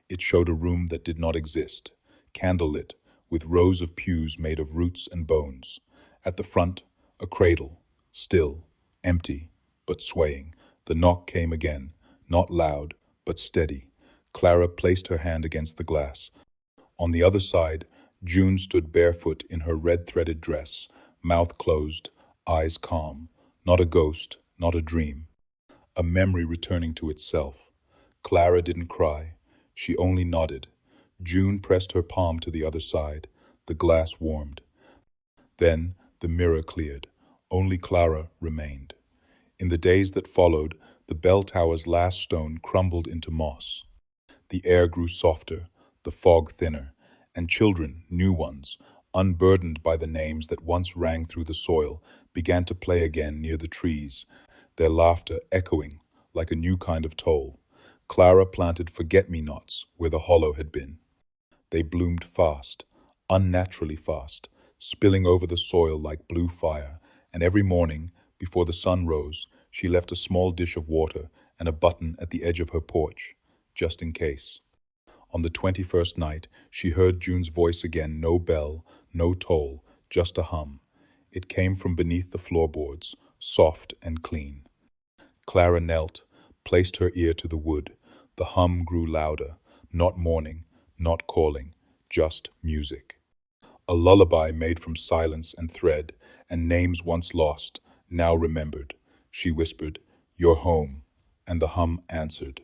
It showed a room that did not exist, candlelit, with rows of pews made of roots and bones. At the front, a cradle, still, empty, but swaying. The knock came again, not loud, but steady. Clara placed her hand against the glass. On the other side, June stood barefoot in her red-threaded dress, mouth closed, eyes calm. Not a ghost, not a dream. A memory returning to itself. Clara didn't cry. She only nodded. June pressed her palm to the other side. The glass warmed. Then the mirror cleared. Only Clara remained. In the days that followed, the bell tower's last stone crumbled into moss. The air grew softer, the fog thinner, and children, new ones, unburdened by the names that once rang through the soil, began to play again near the trees, their laughter echoing like a new kind of toll. Clara planted forget-me-nots where the hollow had been. They bloomed fast, unnaturally fast, spilling over the soil like blue fire, and every morning, before the sun rose, she left a small dish of water and a button at the edge of her porch, just in case. On the 21st night, she heard June's voice again, no bell, no toll, just a hum. It came from beneath the floorboards, soft and clean. Clara knelt, placed her ear to the wood. The hum grew louder, not mourning, not calling, just music. A lullaby made from silence and thread, and names once lost, now remembered. She whispered, "You're home," and the hum answered.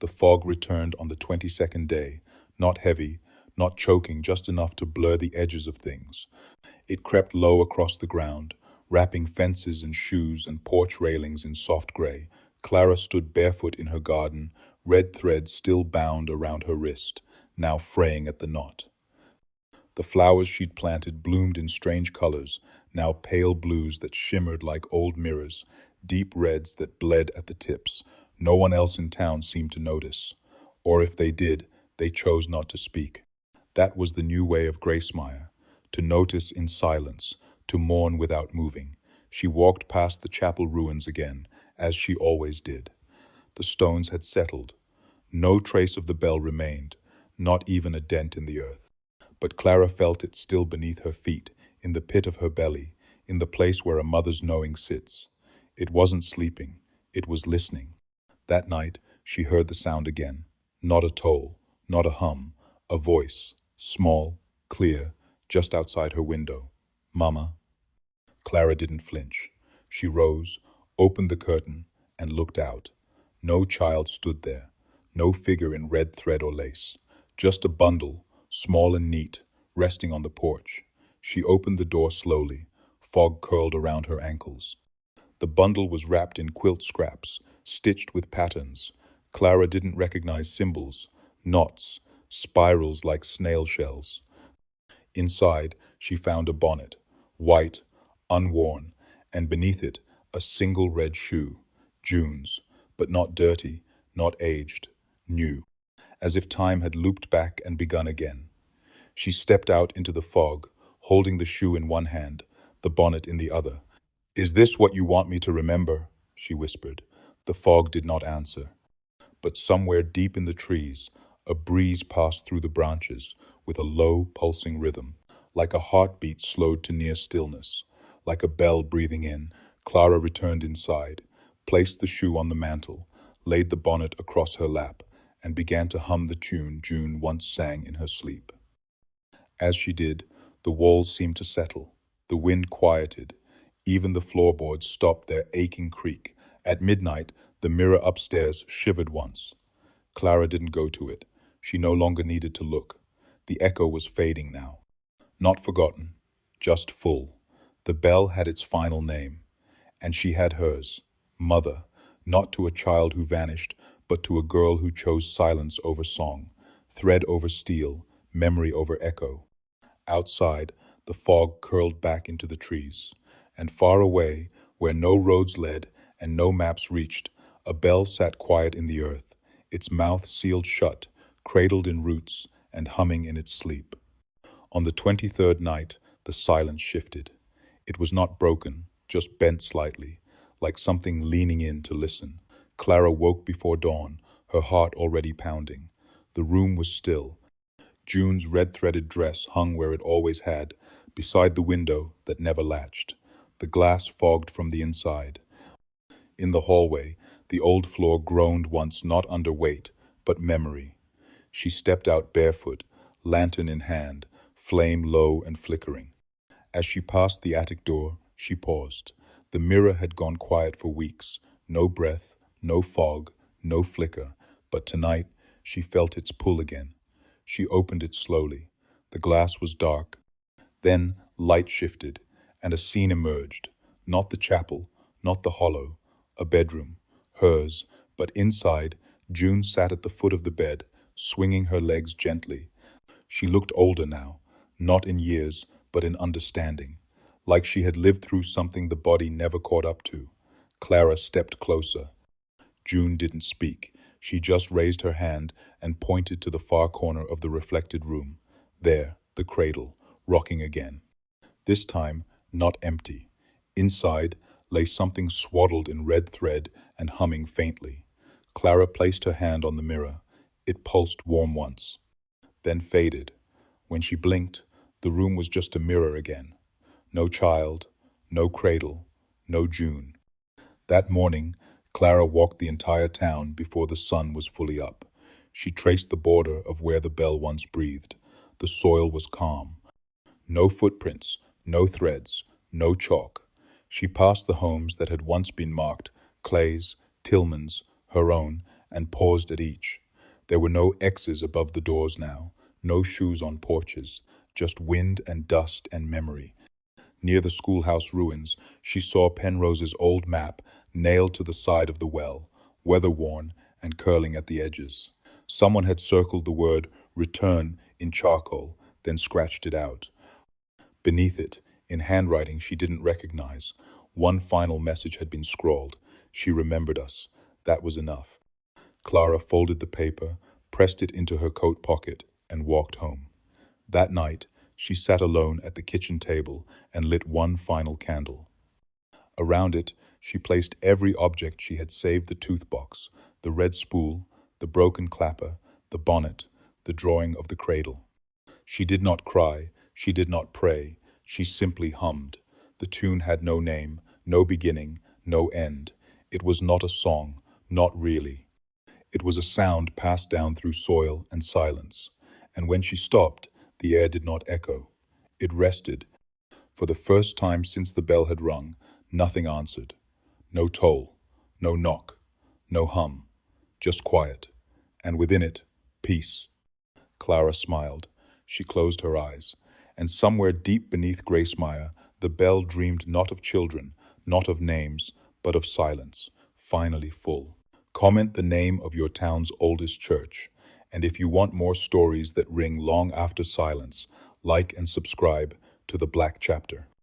The fog returned on the 22nd day, not heavy, not choking, just enough to blur the edges of things. It crept low across the ground, wrapping fences and shoes and porch railings in soft gray. Clara stood barefoot in her garden, red thread still bound around her wrist, now fraying at the knot. The flowers she'd planted bloomed in strange colors, now pale blues that shimmered like old mirrors, deep reds that bled at the tips. No one else in town seemed to notice. Or if they did, they chose not to speak. That was the new way of Grace Meyer, to notice in silence, to mourn without moving. She walked past the chapel ruins again, as she always did. The stones had settled. No trace of the bell remained, not even a dent in the earth. But Clara felt it still beneath her feet, in the pit of her belly, in the place where a mother's knowing sits. It wasn't sleeping, it was listening. That night, she heard the sound again. Not a toll, not a hum, a voice, small, clear, just outside her window. "Mama." Clara didn't flinch. She rose, opened the curtain, and looked out. No child stood there, no figure in red thread or lace, just a bundle, small and neat, resting on the porch. She opened the door slowly, fog curled around her ankles. The bundle was wrapped in quilt scraps, stitched with patterns. Clara didn't recognize symbols, knots, spirals like snail shells. Inside, she found a bonnet, white, unworn, and beneath it, a single red shoe, June's, but not dirty, not aged, new, as if time had looped back and begun again. She stepped out into the fog, holding the shoe in one hand, the bonnet in the other. "Is this what you want me to remember?" she whispered. The fog did not answer. But somewhere deep in the trees, a breeze passed through the branches with a low, pulsing rhythm, like a heartbeat slowed to near stillness. Like a bell breathing in, Clara returned inside, placed the shoe on the mantel, laid the bonnet across her lap, and began to hum the tune June once sang in her sleep. As she did, the walls seemed to settle, the wind quieted, even the floorboards stopped their aching creak. At midnight, the mirror upstairs shivered once. Clara didn't go to it. She no longer needed to look. The echo was fading now. Not forgotten, just full. The bell had its final name, and she had hers, Mother, not to a child who vanished, but to a girl who chose silence over song, thread over steel, memory over echo. Outside, the fog curled back into the trees, and far away, where no roads led and no maps reached, a bell sat quiet in the earth, its mouth sealed shut, cradled in roots, and humming in its sleep. On the 23rd night, the silence shifted. It was not broken, just bent slightly, like something leaning in to listen. Clara woke before dawn, her heart already pounding. The room was still. June's red-threaded dress hung where it always had, beside the window that never latched. The glass fogged from the inside. In the hallway, the old floor groaned once not under weight, but memory. She stepped out barefoot, lantern in hand, flame low and flickering. As she passed the attic door, she paused. The mirror had gone quiet for weeks. No breath, no fog, no flicker. But tonight, she felt its pull again. She opened it slowly. The glass was dark. Then light shifted, and a scene emerged. Not the chapel, not the hollow. A bedroom. Hers. But inside, June sat at the foot of the bed, swinging her legs gently. She looked older now, not in years, but in understanding, like she had lived through something the body never caught up to. Clara stepped closer. June didn't speak. She just raised her hand and pointed to the far corner of the reflected room. There, the cradle, rocking again. This time, not empty. Inside lay something swaddled in red thread and humming faintly. Clara placed her hand on the mirror. It pulsed warm once, then faded. When she blinked, the room was just a mirror again. No child, no cradle, no June. That morning, Clara walked the entire town before the sun was fully up. She traced the border of where the bell once breathed. The soil was calm. No footprints, no threads, no chalk. She passed the homes that had once been marked, Clay's, Tillman's, her own, and paused at each. There were no X's above the doors now, no shoes on porches, just wind and dust and memory. Near the schoolhouse ruins, she saw Penrose's old map nailed to the side of the well, weather-worn and curling at the edges. Someone had circled the word return in charcoal, then scratched it out. Beneath it, in handwriting she didn't recognize, one final message had been scrawled. She remembered us. That was enough. Clara folded the paper, pressed it into her coat pocket, and walked home. That night, she sat alone at the kitchen table and lit one final candle. Around it, she placed every object she had saved: the toothbox, the red spool, the broken clapper, the bonnet, the drawing of the cradle. She did not cry, she did not pray, she simply hummed. The tune had no name, no beginning, no end. It was not a song, not really. It was a sound passed down through soil and silence. And when she stopped, the air did not echo. It rested. For the first time since the bell had rung, nothing answered. No toll, no knock, no hum, just quiet. And within it, peace. Clara smiled. She closed her eyes. And somewhere deep beneath Grace Meyer, the bell dreamed not of children, not of names, but of silence, finally full. Comment the name of your town's oldest church. And if you want more stories that ring long after silence, like and subscribe to The Black Chapter.